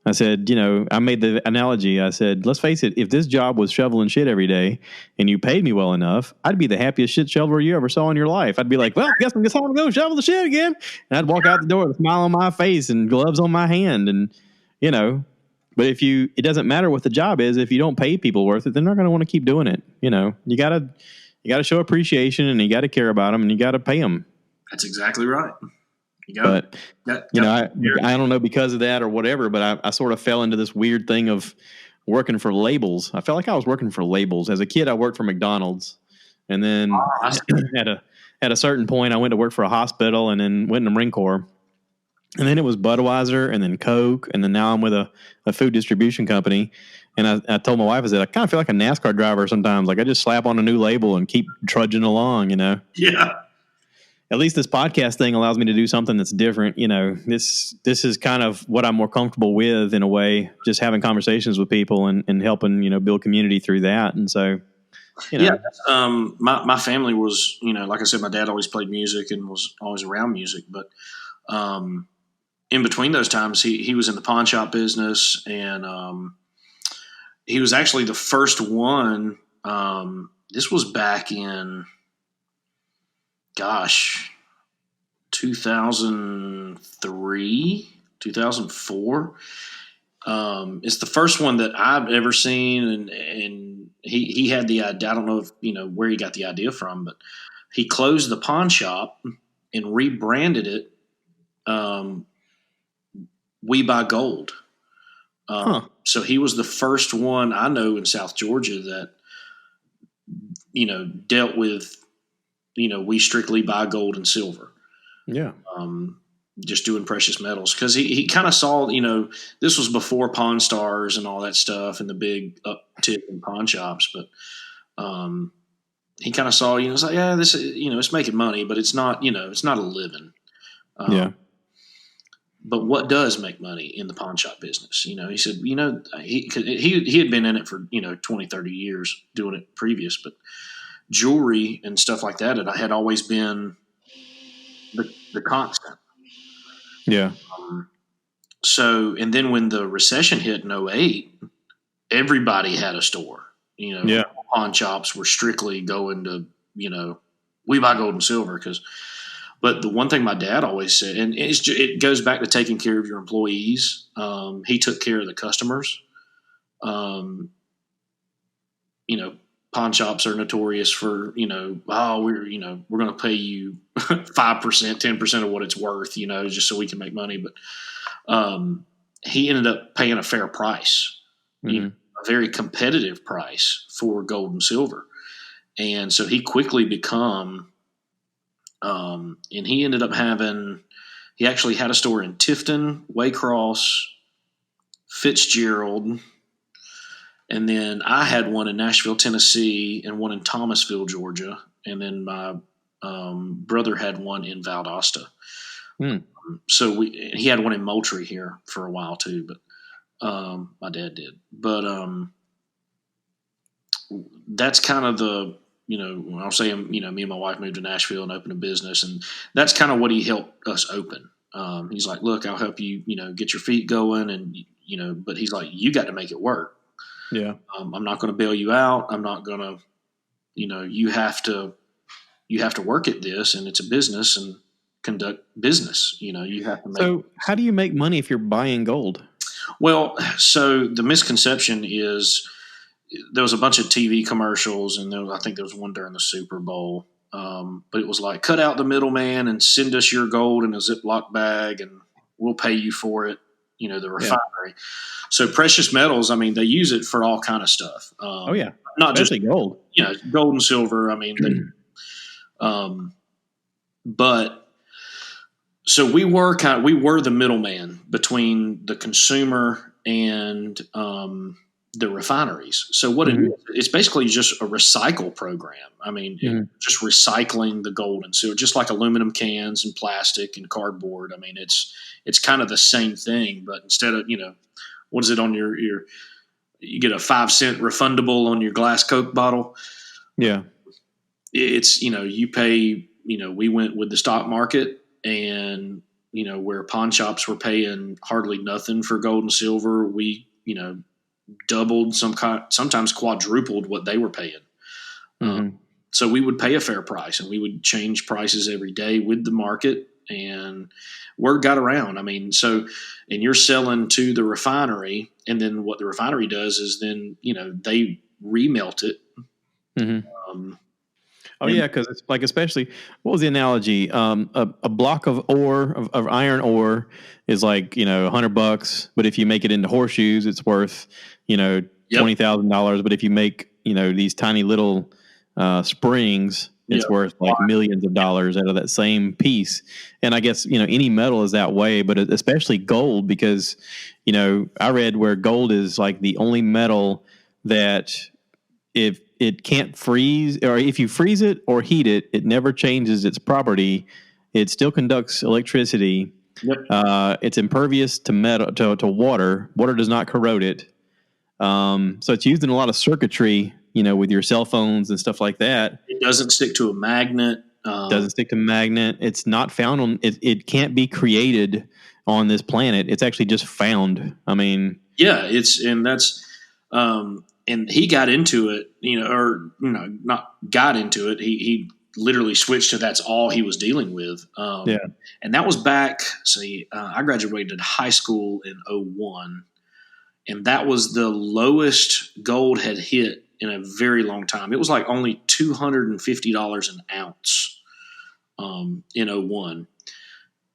Speaker 1: I said, I made the analogy. I said, let's face it, if this job was shoveling shit every day and you paid me well enough, I'd be the happiest shit shoveler you ever saw in your life. I'd be like, well, guess I'm time to go shovel the shit again. And I'd walk out the door with a smile on my face and gloves on my hand. And, but it doesn't matter what the job is. If you don't pay people worth it, they're not going to want to keep doing it. You got to show appreciation, and you got to care about them, and you got to pay them.
Speaker 2: That's exactly right.
Speaker 1: But I don't know, because of that or whatever, but I sort of fell into this weird thing of working for labels. I felt like I was working for labels. As a kid, I worked for McDonald's, and then at a certain point, I went to work for a hospital, and then went in the Marine Corps, and then it was Budweiser, and then Coke, and then now I'm with a food distribution company. And I told my wife, I said, I kind of feel like a NASCAR driver sometimes. Like I just slap on a new label and keep trudging along,
Speaker 2: Yeah.
Speaker 1: At least this podcast thing allows me to do something that's different. This is kind of what I'm more comfortable with in a way, just having conversations with people and helping, build community through that. And so,
Speaker 2: Yeah. My family was, like I said, my dad always played music and was always around music. But in between those times, he was in the pawn shop business, and he was actually the first one. This was back in, 2003, 2004. It's the first one that I've ever seen, and he had the idea. I don't know if where he got the idea from, but he closed the pawn shop and rebranded it We Buy Gold. So he was the first one I know in South Georgia that dealt with we strictly buy gold and silver.
Speaker 1: Yeah.
Speaker 2: Just doing precious metals, because he kind of saw, this was before Pawn Stars and all that stuff and the big uptick in pawn shops. But he kind of saw, it's like, yeah, this is, it's making money, but it's not, it's not a living.
Speaker 1: Yeah.
Speaker 2: But what does make money in the pawn shop business? He said, he had been in it for, 20, 30 years doing it previous, but jewelry and stuff like that, had always been the constant.
Speaker 1: Yeah.
Speaker 2: So, and then when the recession hit in 2008, everybody had a store. Pawn shops were strictly going to, we buy gold and silver. But the one thing my dad always said, and it goes back to taking care of your employees. He took care of the customers. Pawn shops are notorious for, we're going to pay you 5%, 10% of what it's worth, just so we can make money. But he ended up paying a fair price, a very competitive price for gold and silver. And so he quickly become, and he ended up he actually had a store in Tifton, Waycross, Fitzgerald. And then I had one in Nashville, Tennessee, and one in Thomasville, Georgia. And then my brother had one in Valdosta. So he had one in Moultrie here for a while too, but my dad did. But that's kind of the, I'll say, me and my wife moved to Nashville and opened a business, and that's kind of what he helped us open. He's like, look, I'll help you, get your feet going, and but he's like, you got to make it work.
Speaker 1: Yeah.
Speaker 2: I'm not going to bail you out. I'm not going to, you have to work at this, and it's a business and conduct business. You have to make.
Speaker 1: So how do you make money if you're buying gold?
Speaker 2: Well, so the misconception is there was a bunch of TV commercials, and I think there was one during the Super Bowl. But it was like, cut out the middleman and send us your gold in a Ziploc bag, and we'll pay you for it. The refinery. Yeah. So precious metals, I mean, they use it for all kind of stuff.
Speaker 1: Oh yeah,
Speaker 2: not
Speaker 1: especially
Speaker 2: just
Speaker 1: gold.
Speaker 2: Gold and silver. I mean, but so we were the middleman between the consumer and the refineries. So what it's basically just a recycle program. I mean, just recycling the gold and silver, just like aluminum cans and plastic and cardboard. I mean, it's kind of the same thing, but instead of, what is it on your you get a 5 cent refundable on your glass Coke bottle.
Speaker 1: Yeah.
Speaker 2: It's, you pay, we went with the stock market, and, where pawn shops were paying hardly nothing for gold and silver, we, doubled, sometimes quadrupled what they were paying.
Speaker 1: Mm-hmm.
Speaker 2: So we would pay a fair price, and we would change prices every day with the market, and word got around. I mean, and you're selling to the refinery, and then what the refinery does is then, they remelt it.
Speaker 1: Mm-hmm. Oh
Speaker 2: And
Speaker 1: yeah, because it's like, especially, what was the analogy? A block of ore of iron ore is like, $100, but if you make it into horseshoes, it's worth,
Speaker 2: yep,
Speaker 1: $20,000. But if you make, these tiny little springs,
Speaker 2: yep,
Speaker 1: it's worth like millions of dollars out of that same piece. And I guess, any metal is that way, but especially gold, because, I read where gold is like the only metal that, if it can't freeze, or if you freeze it or heat it, it never changes its property. It still conducts electricity.
Speaker 2: yep.
Speaker 1: It's impervious to metal, to water. Water does not corrode it. So it's used in a lot of circuitry, with your cell phones and stuff like that.
Speaker 2: It doesn't stick to a magnet.
Speaker 1: Doesn't stick to magnet. It's not found on it. It can't be created on this planet. It's actually just found. I mean,
Speaker 2: yeah, and he got into it, not got into it. He literally switched to that's all he was dealing with.
Speaker 1: Yeah.
Speaker 2: And that was back. I graduated high school in 2001, and that was the lowest gold had hit in a very long time. It was like only $250 an ounce in 2001.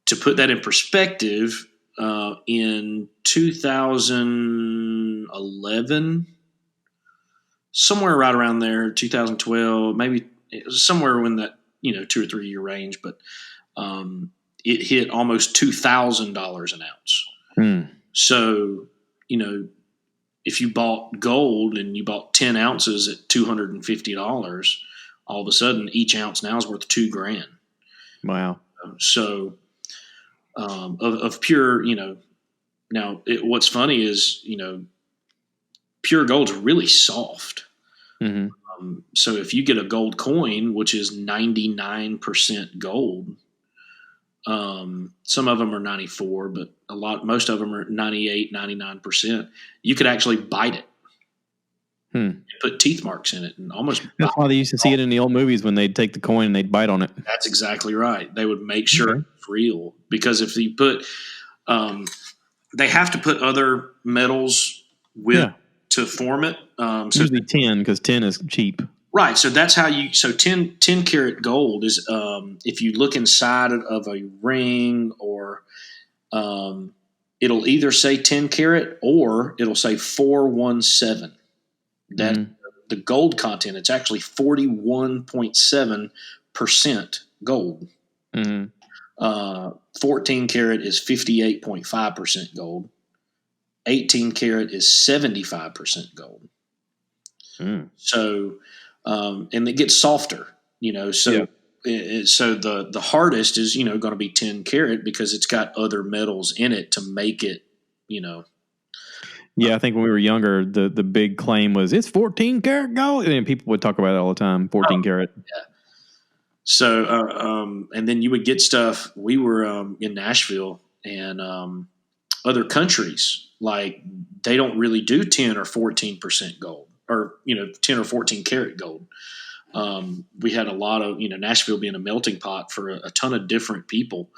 Speaker 2: To put that in perspective, in 2011, somewhere right around there, 2012, maybe it was somewhere in that 2 or 3 year range, but it hit almost $2,000 an ounce. So if you bought gold and you bought 10 ounces at $250, all of a sudden each ounce now is worth $2,000.
Speaker 1: Wow.
Speaker 2: So of pure, now what's funny is, pure gold's really soft.
Speaker 1: Mm-hmm.
Speaker 2: So if you get a gold coin, which is 99% gold, some of them are 94, but most of them are 98, 99%. You could actually bite it, put teeth marks in it, and almost.
Speaker 1: That's why they used to see it in the old movies when they'd take the coin and they'd bite on it.
Speaker 2: That's exactly right. They would make sure it's real, because if you put, they have to put other metals to form it. So
Speaker 1: usually tin, because tin is cheap.
Speaker 2: Right. So that's how 10 karat gold is, if you look inside of a ring, or it'll either say 10 karat or it'll say 417. That's the gold content. It's actually 41.7% gold. 14 karat is 58.5% gold. 18 karat is 75% gold. So, and it gets softer, so the hardest is, going to be 10 karat, because it's got other metals in it to make it,
Speaker 1: Yeah, I think when we were younger, the big claim was it's 14 karat gold, and people would talk about it all the time. 14 karat.
Speaker 2: Yeah. So, and then you would get stuff. We were in Nashville, and other countries, like, they don't really do 10 or 14% gold, or 10 or 14 karat gold. We had a lot of, Nashville being a melting pot for a ton of different people.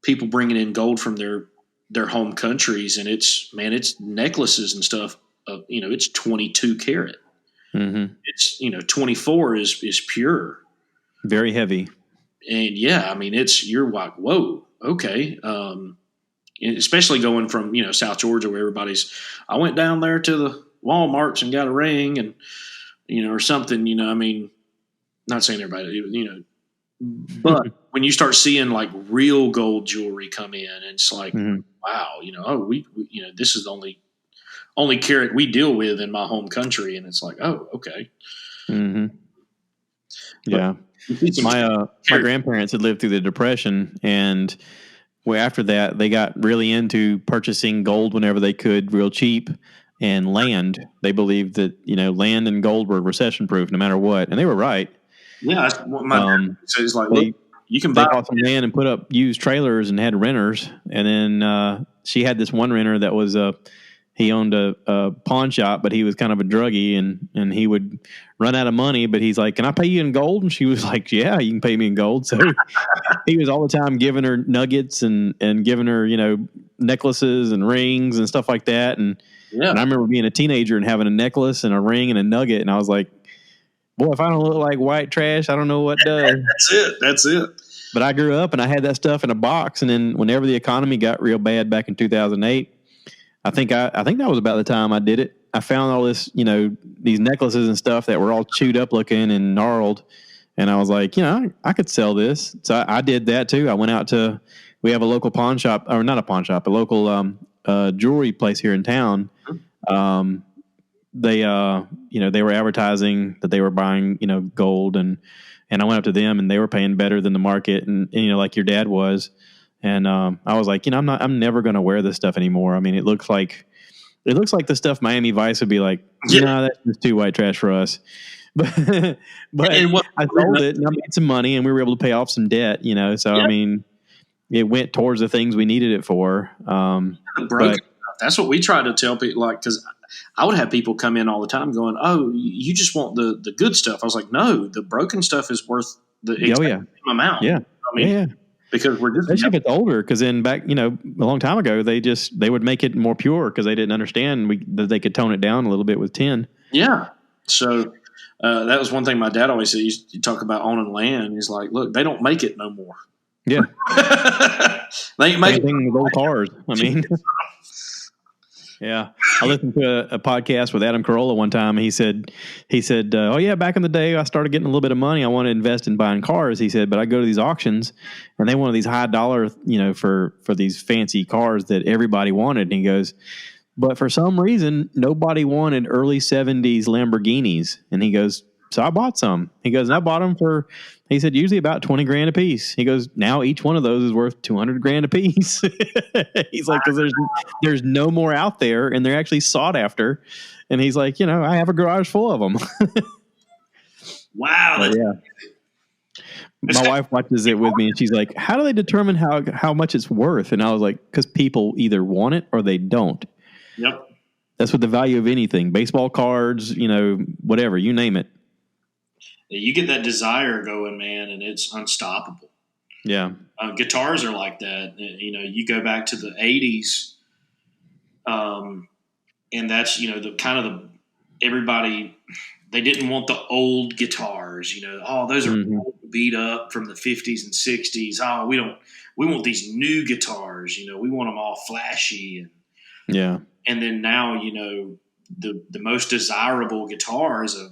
Speaker 2: People bringing in gold from their home countries, and it's necklaces and stuff. It's 22 karat.
Speaker 1: Mm-hmm.
Speaker 2: It's 24 is pure,
Speaker 1: very heavy,
Speaker 2: and you're like, whoa, okay. Especially going from South Georgia, where I went down there to the Walmarts and got a ring, and or something. Not saying everybody, but when you start seeing like real gold jewelry come in, and it's like, wow, we this is the only carat we deal with in my home country, and it's like, oh, okay.
Speaker 1: Yeah. My grandparents had lived through the Depression, and after that, they got really into purchasing gold whenever they could, real cheap. and land. They believed that, land and gold were recession proof no matter what. And they were right.
Speaker 2: Yeah, that's what my dad says. Like,
Speaker 1: They,
Speaker 2: look, you can
Speaker 1: they
Speaker 2: buy
Speaker 1: bought some land and put up used trailers and had renters. And then she had this one renter that was he owned a pawn shop, but he was kind of a druggie, and he would run out of money. But he's like, "Can I pay you in gold?" And she was like, "Yeah, you can pay me in gold." So he was all the time giving her nuggets and giving her, necklaces and rings and stuff like that. And I remember being a teenager and having a necklace and a ring and a nugget, and I was like, "Boy, if I don't look like white trash, I don't know what does."
Speaker 2: That's it.
Speaker 1: But I grew up and I had that stuff in a box, and then whenever the economy got real bad back in 2008. I think that was about the time I did it. I found all this, these necklaces and stuff that were all chewed up looking and gnarled. And I was like, I could sell this. So I did that too. I went out we have a local pawn shop, or not a pawn shop, a local jewelry place here in town. They were advertising that they were buying, gold, and I went up to them and they were paying better than the market, and like your dad was. And I was like, I'm never going to wear this stuff anymore. I mean, it looks like the stuff Miami Vice would be like, that's just too white trash for us. But I sold it and I made some money and we were able to pay off some debt, So, I mean, it went towards the things we needed it for.
Speaker 2: That's what we try to tell people, because I would have people come in all the time going, "Oh, you just want the good stuff." I was like, "No, the broken stuff is worth the amount."
Speaker 1: Yeah.
Speaker 2: I mean, because we're just,
Speaker 1: especially if it's older, because then back, a long time ago, they would make it more pure because they didn't understand that they could tone it down a little bit with tin.
Speaker 2: Yeah. So that was one thing my dad always said. You talk about owning land. He's like, look, they don't make it no more.
Speaker 1: Yeah.
Speaker 2: They ain't making
Speaker 1: anything with old cars. I mean, yeah. I listened to a podcast with Adam Carolla one time. He said, "Oh yeah, back in the day, I started getting a little bit of money. I wanted to invest in buying cars." He said, "But I go to these auctions, and they wanted these high dollar, for these fancy cars that everybody wanted." And he goes, "But for some reason, nobody wanted early '70s Lamborghinis." And he goes, "So I bought some." He goes, "And I bought them for," he said, "usually about 20 grand a piece." He goes, "Now each one of those is worth 200 grand a piece." He's like, "Because there's no more out there and they're actually sought after." And he's like, "I have a garage full of them."
Speaker 2: Wow.
Speaker 1: Yeah. My wife watches it with me and she's like, "How do they determine how much it's worth?" And I was like, "Because people either want it or they don't."
Speaker 2: Yep.
Speaker 1: That's what the value of anything, baseball cards, whatever, you name it.
Speaker 2: You get that desire going, man, and it's unstoppable.
Speaker 1: Yeah.
Speaker 2: Guitars are like that. You go back to the 80s, and that's, the kind of everybody, they didn't want the old guitars, those are beat up from the 50s and 60s. Oh, we want these new guitars, we want them all flashy. And then now, the most desirable guitar is a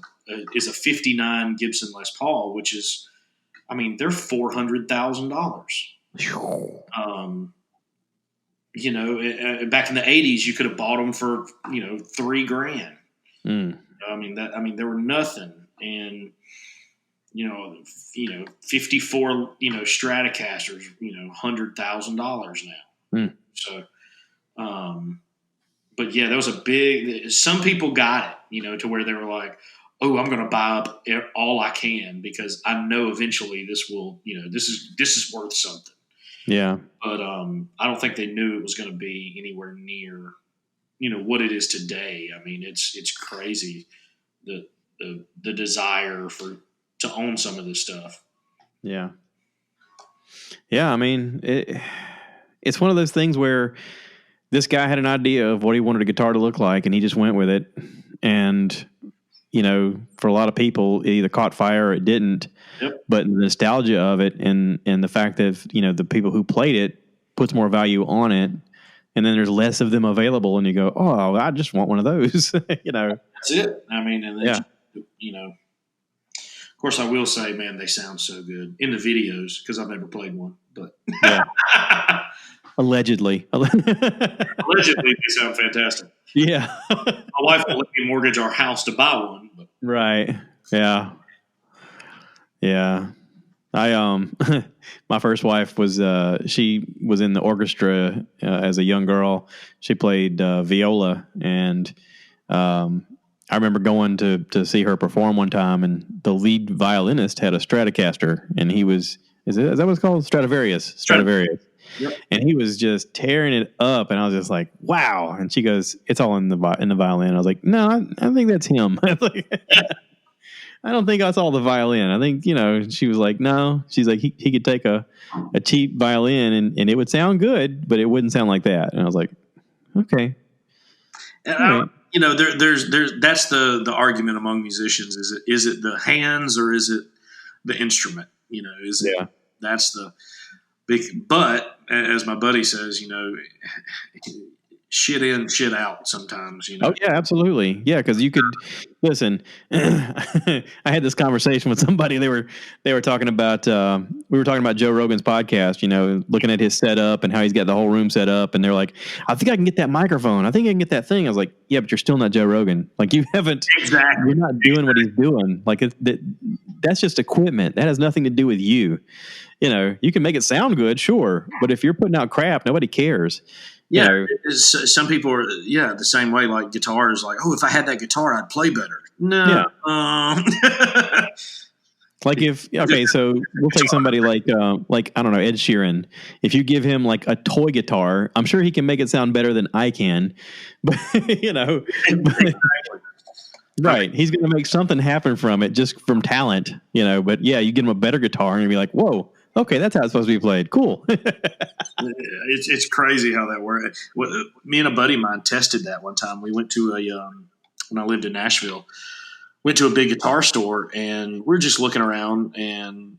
Speaker 2: 59 Gibson Les Paul, which is, I mean, they're $400,000. Back in the 80s, you could have bought them for, $3 grand. I mean, they were nothing. And, 54, Stratocasters, $100,000 now. So, but yeah, that was some people got it, to where they were like, "Oh, I'm going to buy up all I can because I know eventually this will, this is worth something."
Speaker 1: Yeah.
Speaker 2: But I don't think they knew it was going to be anywhere near, what it is today. I mean, it's crazy the desire to own some of this stuff.
Speaker 1: Yeah. Yeah. I mean, it's one of those things where this guy had an idea of what he wanted a guitar to look like, and he just went with it. And, for a lot of people, it either caught fire or it didn't.
Speaker 2: Yep.
Speaker 1: But the nostalgia of it and the fact that, the people who played it puts more value on it. And then there's less of them available, and you go, "Oh, I just want one of those."
Speaker 2: That's it. I mean, and then, of course, I will say, man, they sound so good in the videos because I've never played one. But
Speaker 1: yeah. Allegedly,
Speaker 2: they sound fantastic.
Speaker 1: Yeah.
Speaker 2: My wife will let me mortgage our house to buy one. But.
Speaker 1: Right. Yeah. Yeah. My first wife was she was in the orchestra as a young girl. She played viola, and I remember going to see her perform one time, and the lead violinist had a Stratocaster, and he was is that what it's called? Stradivarius.
Speaker 2: Yep.
Speaker 1: And he was just tearing it up, and I was just like, "Wow!" And she goes, "It's all in the violin." I was like, "No, I think that's him." I don't think I saw the violin. I think, she was like, no. She's like, he could take a cheap violin and it would sound good, but it wouldn't sound like that. And I was like, okay.
Speaker 2: And there's that's the argument among musicians. Is it the hands or is it the instrument? That's the big. But as my buddy says, shit in, shit out sometimes.
Speaker 1: Oh yeah, absolutely. Yeah, because you could listen. I had this conversation with somebody. They were talking about we were talking about Joe Rogan's podcast. Looking at his setup and how he's got the whole room set up. And they're like, "I think I can get that microphone. I think I can get that thing." I was like, "Yeah, but you're still not Joe Rogan. Like you haven't.
Speaker 2: Exactly.
Speaker 1: You're not doing what he's doing. Like that's just equipment. That has nothing to do with you. You can make it sound good, sure, but if you're putting out crap, nobody cares."
Speaker 2: Yeah, some people are the same way. Like guitars, like, oh, if I had that guitar, I'd play better. No,
Speaker 1: yeah. So we'll take somebody like I don't know, Ed Sheeran. If you give him like a toy guitar, I'm sure he can make it sound better than I can. But right, he's going to make something happen from it just from talent. But yeah, you give him a better guitar and you'll be like, whoa. Okay, that's how it's supposed to be played. Cool.
Speaker 2: It's crazy how that works. Me and a buddy of mine tested that one time. We went to when I lived in Nashville, went to a big guitar store, and we're just looking around, and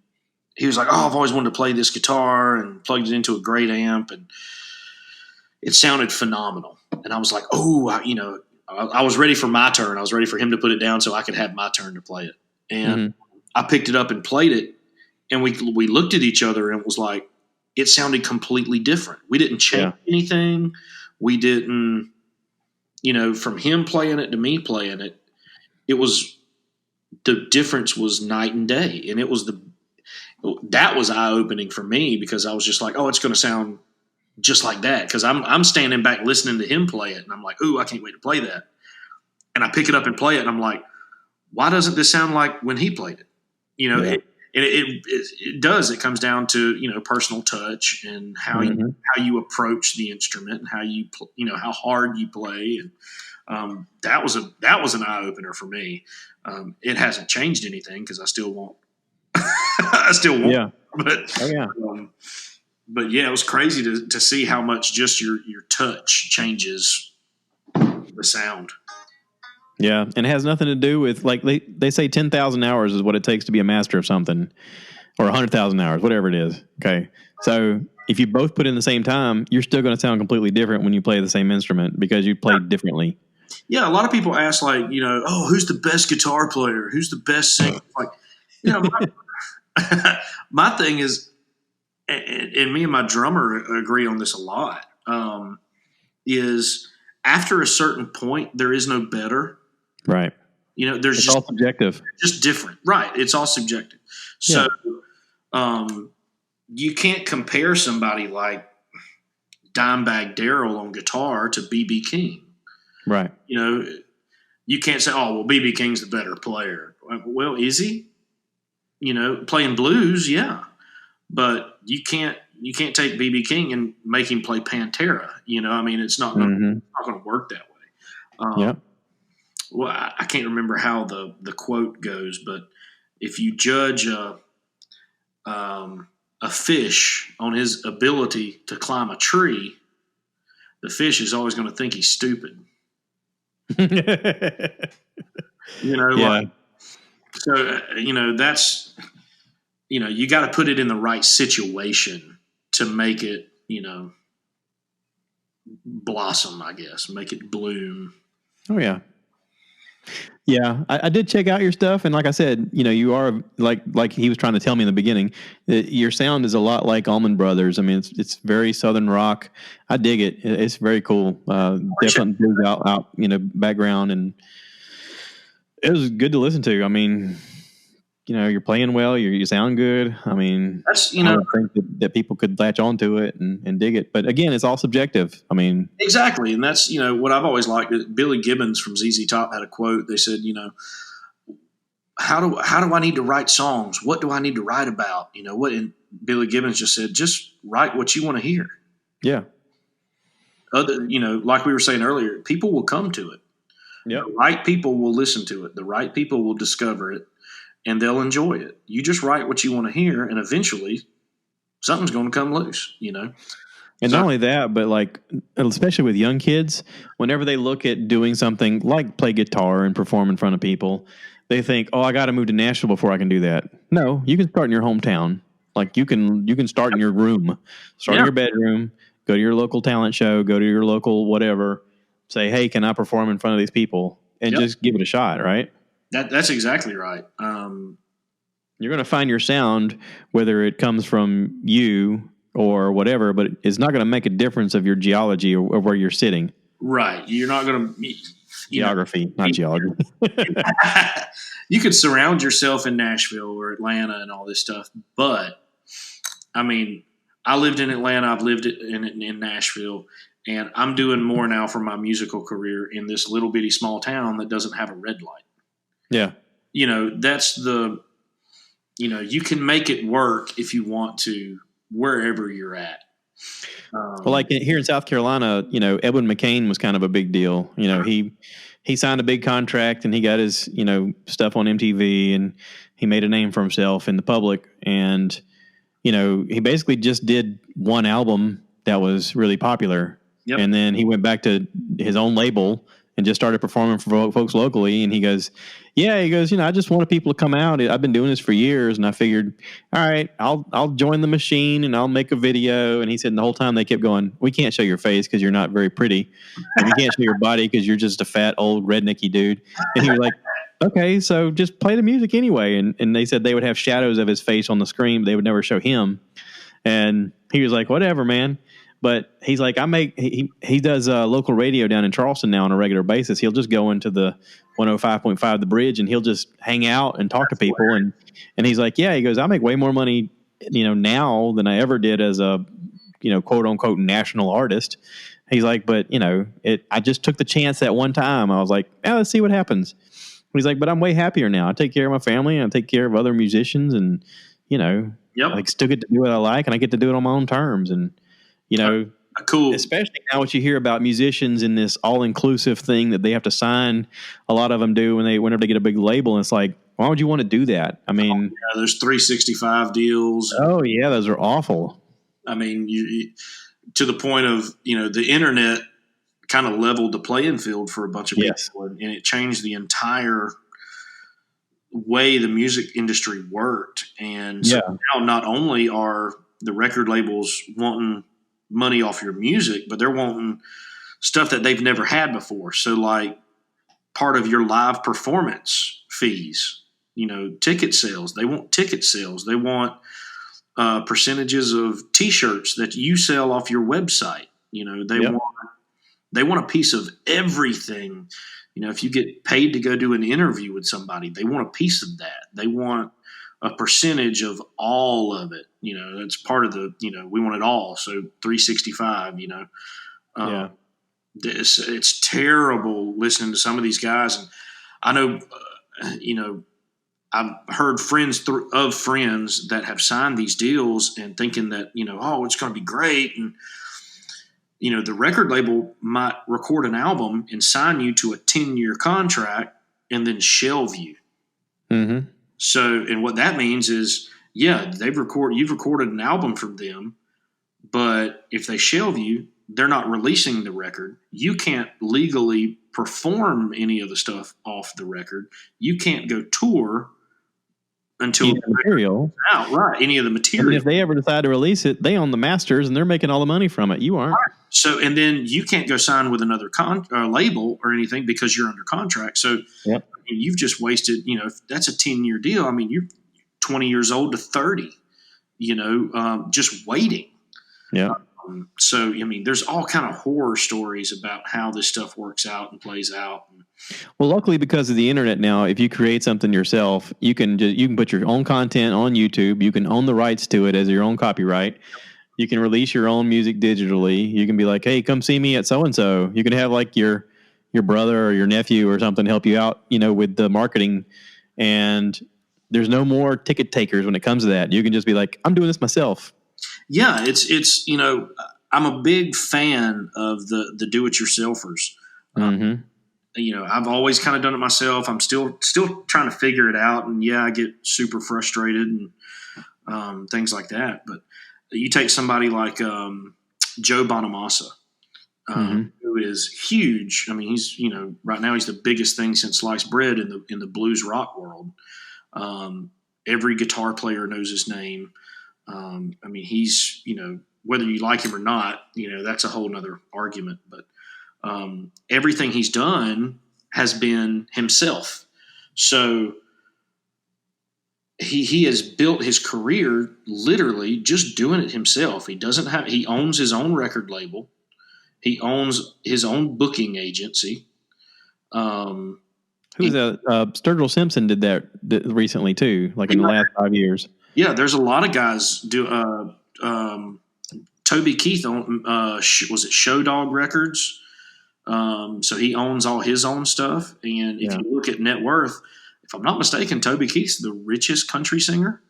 Speaker 2: he was like, "Oh, I've always wanted to play this guitar," and plugged it into a great amp, and it sounded phenomenal. And I was like, "Oh, I was ready for my turn. I was ready for him to put it down so I could have my turn to play it." And I picked it up and played it. And we looked at each other and it was like, it sounded completely different. We didn't change anything. We didn't, from him playing it to me playing it, the difference was night and day. And that was eye opening for me because I was just like, oh, it's going to sound just like that. Cause I'm standing back listening to him play it. And I'm like, ooh, I can't wait to play that. And I pick it up and play it. And I'm like, why doesn't this sound like when he played it? It does. It comes down to personal touch and how you approach the instrument and how how hard you play, and that was an eye opener for me. It hasn't changed anything because I still won't.
Speaker 1: Yeah.
Speaker 2: But yeah, it was crazy to see how much just your touch changes the sound.
Speaker 1: Yeah, and it has nothing to do with like they say 10,000 hours is what it takes to be a master of something, or 100,000 hours, whatever it is. Okay, so if you both put in the same time, you're still going to sound completely different when you play the same instrument because you played differently.
Speaker 2: Yeah, a lot of people ask like, oh, who's the best guitar player? Who's the best singer? Like, my thing is, and me and my drummer agree on this a lot, is after a certain point, there is no better.
Speaker 1: Right.
Speaker 2: It's
Speaker 1: all subjective.
Speaker 2: Just different. Right. It's all subjective. So you can't compare somebody like Dimebag Darrell on guitar to B.B. King.
Speaker 1: Right.
Speaker 2: You can't say, oh, well, B.B. King's the better player. Well, is he? Playing blues, yeah. But you can't take B.B. King and make him play Pantera. It's not going to work that way. Well, I can't remember how the quote goes, but if you judge a fish on his ability to climb a tree, the fish is always going to think he's stupid. That's you got to put it in the right situation to make it blossom, I guess, make it bloom.
Speaker 1: Oh yeah. Yeah, I did check out your stuff, and like I said, you are like he was trying to tell me in the beginning. Your sound is a lot like Allman Brothers. I mean, it's very Southern rock. I dig it. It's very cool. Definitely blues out background, and it was good to listen to. I mean, you're playing well, you sound good. I mean,
Speaker 2: That's
Speaker 1: I would think that people could latch onto it and dig it. But again, it's all subjective. I mean,
Speaker 2: exactly, and that's what I've always liked. Billy Gibbons from ZZ Top had a quote. They said, how do I need to write songs? What do I need to write about? What? And Billy Gibbons just said, just write what you want to hear.
Speaker 1: yeah.
Speaker 2: Like we were saying earlier, people will come to it.
Speaker 1: Yep.
Speaker 2: The right people will listen to it. The right people will discover it, and they'll enjoy it. You just write what you want to hear, and eventually something's going to come loose,
Speaker 1: And not only that, but like, especially with young kids, whenever they look at doing something like play guitar and perform in front of people, they think, "Oh, I got to move to Nashville before I can do that." No, you can start in your hometown. Like you can start in your room, start in your bedroom, go to your local talent show, go to your local whatever, say, "Hey, can I perform in front of these people?" And just give it a shot, right?
Speaker 2: That's exactly right.
Speaker 1: You're going to find your sound, whether it comes from you or whatever, but it's not going to make a difference of your geology or where you're sitting.
Speaker 2: Right. You're not going to
Speaker 1: geography, not geology.
Speaker 2: You could surround yourself in Nashville or Atlanta and all this stuff, but I mean, I lived in Atlanta. I've lived in Nashville, and I'm doing more now for my musical career in this little bitty small town that doesn't have a red light.
Speaker 1: Yeah.
Speaker 2: That's you can make it work if you want to, wherever you're at.
Speaker 1: Well, like here in South Carolina, Edwin McCain was kind of a big deal. He signed a big contract and he got his, stuff on MTV and he made a name for himself in the public. And, he basically just did one album that was really popular. Yep. And then he went back to his own label and just started performing for folks locally. And he goes, I just wanted people to come out. I've been doing this for years. And I figured, all right, I'll join the machine and I'll make a video. And he said, and the whole time they kept going, we can't show your face because you're not very pretty. And we can't show your body because you're just a fat, old, rednecky dude. And he was like, okay, so just play the music anyway. And they said they would have shadows of his face on the screen. But they would never show him. And he was like, whatever, man. But he's like, he does local radio down in Charleston now on a regular basis. He'll just go into the 105.5, the bridge, and he'll just hang out and talk to people. And he's like, he goes, I make way more money, now than I ever did as a, quote unquote national artist. He's like, but I just took the chance that one time. I was like, let's see what happens. He's like, but I'm way happier now. I take care of my family and I take care of other musicians and, I still get to do what I like and I get to do it on my own terms. And,
Speaker 2: cool.
Speaker 1: Especially now what you hear about musicians in this all-inclusive thing that they have to sign. A lot of them do whenever they get a big label. And it's like, why would you want to do that? I mean,
Speaker 2: there's 365 deals.
Speaker 1: Oh yeah. Those are awful.
Speaker 2: I mean, you to the point of, the internet kind of leveled the playing field for a bunch of people and it changed the entire way the music industry worked. And so now not only are the record labels wanting money off your music, but they're wanting stuff that they've never had before. So like part of your live performance fees, ticket sales, they want ticket sales. They want percentages of t-shirts that you sell off your website. They want a piece of everything. If you get paid to go do an interview with somebody, they want a piece of that. They want a percentage of all of it. That's part of the, we want it all. So 365, it's terrible listening to some of these guys. And I know, I've heard friends of friends that have signed these deals and thinking that, it's going to be great. And, the record label might record an album and sign you to a 10-year contract and then shelve you.
Speaker 1: Mm-hmm.
Speaker 2: So, and what that means is, you've recorded an album from them, but if they shelve you, they're not releasing the record. You can't legally perform any of the stuff off the record. You can't go tour until
Speaker 1: the material
Speaker 2: out, right? Any of the material.
Speaker 1: And if they ever decide to release it, they own the masters and they're making all the money from it. You aren't.
Speaker 2: Right. So, and then you can't go sign with another label or anything because you're under contract. So, you've just wasted. If that's a 10-year deal, I mean, you're 20 years old to 30. Just waiting.
Speaker 1: Yeah.
Speaker 2: So, I mean, there's all kind of horror stories about how this stuff works out and plays out.
Speaker 1: Well, luckily, because of the internet now, if you create something yourself, you can put your own content on YouTube. You can own the rights to it as your own copyright. You can release your own music digitally. You can be like, hey, come see me at so and so. You can have like your brother or your nephew or something help you out, with the marketing. And there's no more ticket takers when it comes to that. You can just be like, I'm doing this myself.
Speaker 2: Yeah, it's I'm a big fan of the do-it-yourselfers.
Speaker 1: Mm-hmm.
Speaker 2: I've always kind of done it myself. I'm still trying to figure it out, and yeah, I get super frustrated and things like that. But you take somebody like Joe Bonamassa, who is huge. I mean, he's right now he's the biggest thing since sliced bread in the blues rock world. Every guitar player knows his name. I mean, he's whether you like him or not, that's a whole nother argument. But everything he's done has been himself. So he has built his career literally just doing it himself. He owns his own record label. He owns his own booking agency.
Speaker 1: Who's Sturgill Simpson did that recently too, like in the last 5 years.
Speaker 2: Yeah, there's a lot of guys do. Toby Keith was it Show Dog Records? So he owns all his own stuff. And if you look at net worth, if I'm not mistaken, Toby Keith's the richest country singer.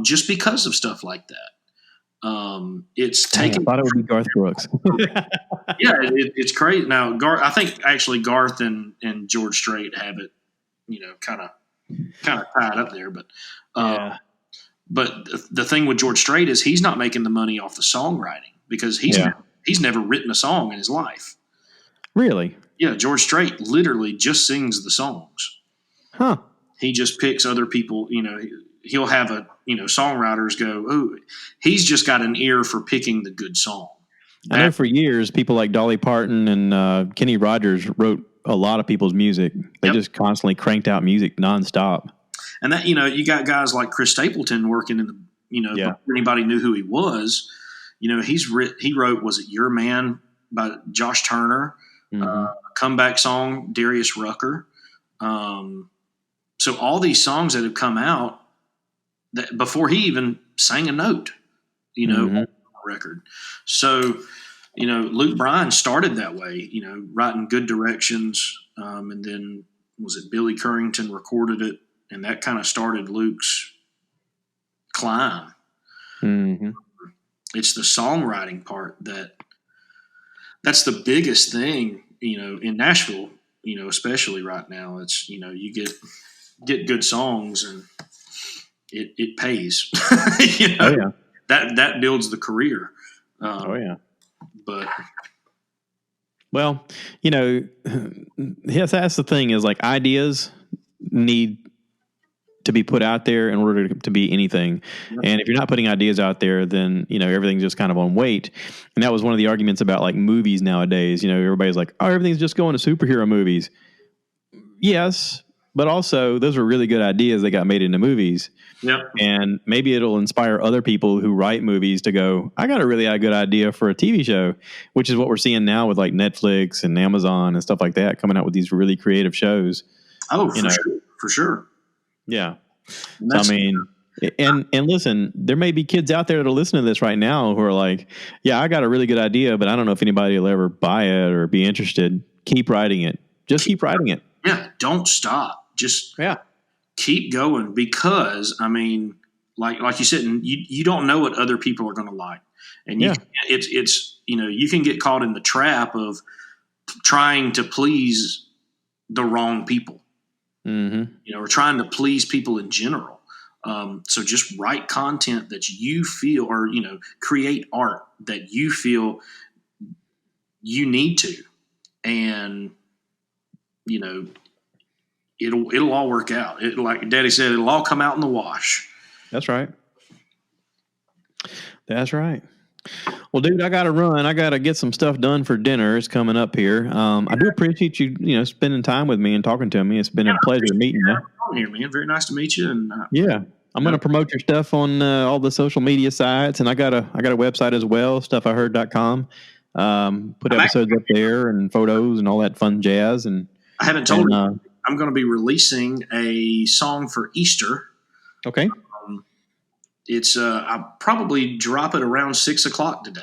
Speaker 2: Just because of stuff like that. It's taken.
Speaker 1: I thought it would be Garth Brooks.
Speaker 2: Yeah, it's crazy. Now, I think actually Garth and George Strait have it, kind of tied up there. But but the thing with George Strait is he's not making the money off the songwriting because he's never written a song in his life.
Speaker 1: Really?
Speaker 2: Yeah, George Strait literally just sings the songs.
Speaker 1: Huh.
Speaker 2: He just picks other people, he'll have songwriters go, oh, he's just got an ear for picking the good song.
Speaker 1: I know for years, people like Dolly Parton and Kenny Rogers wrote a lot of people's music. They just constantly cranked out music nonstop.
Speaker 2: And that, you got guys like Chris Stapleton working in the, before anybody knew who he was. He wrote, was it Your Man by Josh Turner, a comeback song, Darius Rucker. So all these songs that have come out that before he even sang a note, on the record. So, Luke Bryan started that way, writing Good Directions. And then was it Billy Currington recorded it, and that kind of started Luke's climb. It's the songwriting part that's the biggest thing, in Nashville, especially right now. It's, you get good songs and it pays. That builds the career. But
Speaker 1: well, yes, that's the thing is like ideas need to be put out there in order to be anything. And if you're not putting ideas out there, then, everything's just kind of on wait. And that was one of the arguments about like movies nowadays. Everybody's like, oh, everything's just going to superhero movies. Yes, but also those are really good ideas that got made into movies.
Speaker 2: Yep.
Speaker 1: And maybe it'll inspire other people who write movies to go, I got a really good idea for a TV show, which is what we're seeing now with like Netflix and Amazon and stuff like that, coming out with these really creative shows.
Speaker 2: Oh, for sure.
Speaker 1: Yeah. So, I mean, and listen, there may be kids out there that are listening to this right now who are like, yeah, I got a really good idea, but I don't know if anybody will ever buy it or be interested. Keep writing it. Just keep writing it.
Speaker 2: Yeah. Don't stop. Just keep going because, I mean, like you said, you don't know what other people are going to like. And it's you can get caught in the trap of trying to please the wrong people. Or trying to please people in general. So just write content that you feel, or create art that you feel you need to, and it'll all work out. Like Daddy said, it'll all come out in the wash.
Speaker 1: That's right. Well, dude, I got to run. I got to get some stuff done for dinner. It's coming up here. I do appreciate you, spending time with me and talking to me. It's been a pleasure meeting you.
Speaker 2: Here, man. Very nice to meet you. And
Speaker 1: I'm going to promote your stuff on all the social media sites, and I got a website as well, stuffiheard.com. Put episodes up there and photos and all that fun jazz. And
Speaker 2: I haven't told you, I'm going to be releasing a song for Easter.
Speaker 1: Okay.
Speaker 2: It's I'll probably drop it around 6:00 today.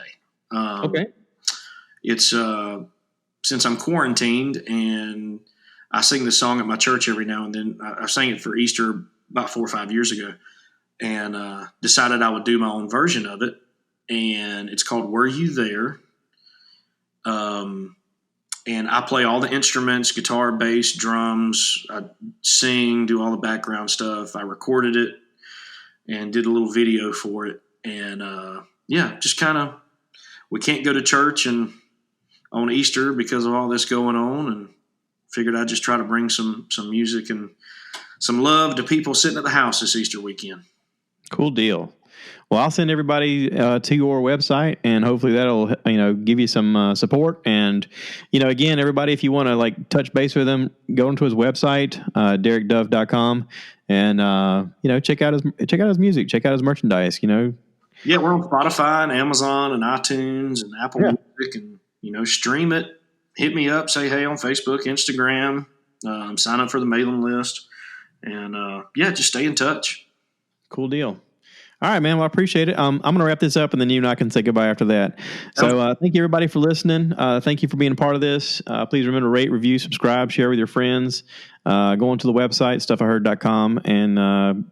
Speaker 1: Okay.
Speaker 2: It's since I'm quarantined and I sing this song at my church every now and then. I sang it for Easter about 4 or 5 years ago, and decided I would do my own version of it. And it's called "Were You There?" And I play all the instruments: guitar, bass, drums. I sing, do all the background stuff. I recorded it and did a little video for it. And just kind of, we can't go to church and on Easter because of all this going on, and figured I'd just try to bring some music and some love to people sitting at the house this Easter weekend.
Speaker 1: Cool deal. Well, I'll send everybody to your website, and hopefully that'll give you some support. And again, everybody, if you want to touch base with him, go into his website, DerrickDove.com, and check out his music, check out his merchandise.
Speaker 2: Yeah, we're on Spotify and Amazon and iTunes and Apple Music, and stream it. Hit me up, say hey on Facebook, Instagram, sign up for the mailing list, and just stay in touch.
Speaker 1: Cool deal. All right, man. Well, I appreciate it. I'm going to wrap this up, and then you and I can say goodbye after that. So thank you, everybody, for listening. Thank you for being a part of this. Please remember to rate, review, subscribe, share with your friends. Go onto the website, stuffiheard.com, and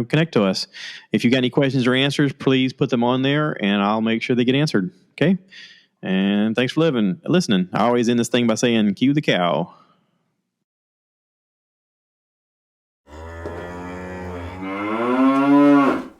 Speaker 1: connect to us. If you got any questions or answers, please put them on there, and I'll make sure they get answered. Okay? And thanks for listening. I always end this thing by saying, cue the cow.